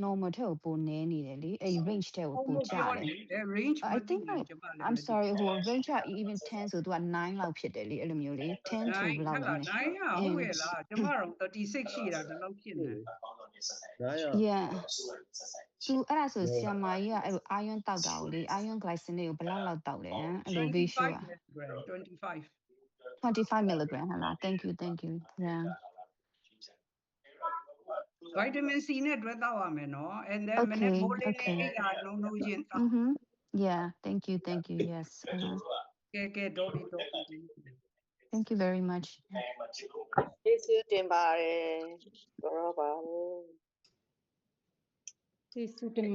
normal ထက်ကိုပိုနေနေတယ်လေအဲ့ range ထက်ကိုပိုကျတယ် range I think I'm sorry ဟို range က even 10ဆိုသူက9လောက်ဖြစ်တယ်လေအဲ့လိုမျိုးလေ10 to ဘယ်လောက်လဲ 9ဟုတ်ရဲ့လားကျမတို့36ရှိတာဒီလောက်ဖြစ်နေ yeah သူအဲ့ဒါဆိုဆရာမကြီးကအဲ့လိုအာယွန်းတောက်တာကိုလေအာယွန်း glycinate ကိုဘယ်လောက်တောက်လဲအဲ့လို ratio က 25 milligram ဟလား thank you yeah vitamin C နဲ့တွဲတောက်ရမယ်နော် and then မနေ့မိုးလေးနဲ့အိပ်ရလုံးချင်းတောက် yeah thank you yes ကဲတော့ပြီ thank you very much ကျေးဇူးတင်ပါတယ်ဘောပါ ကျေးဇူးတင်ပါ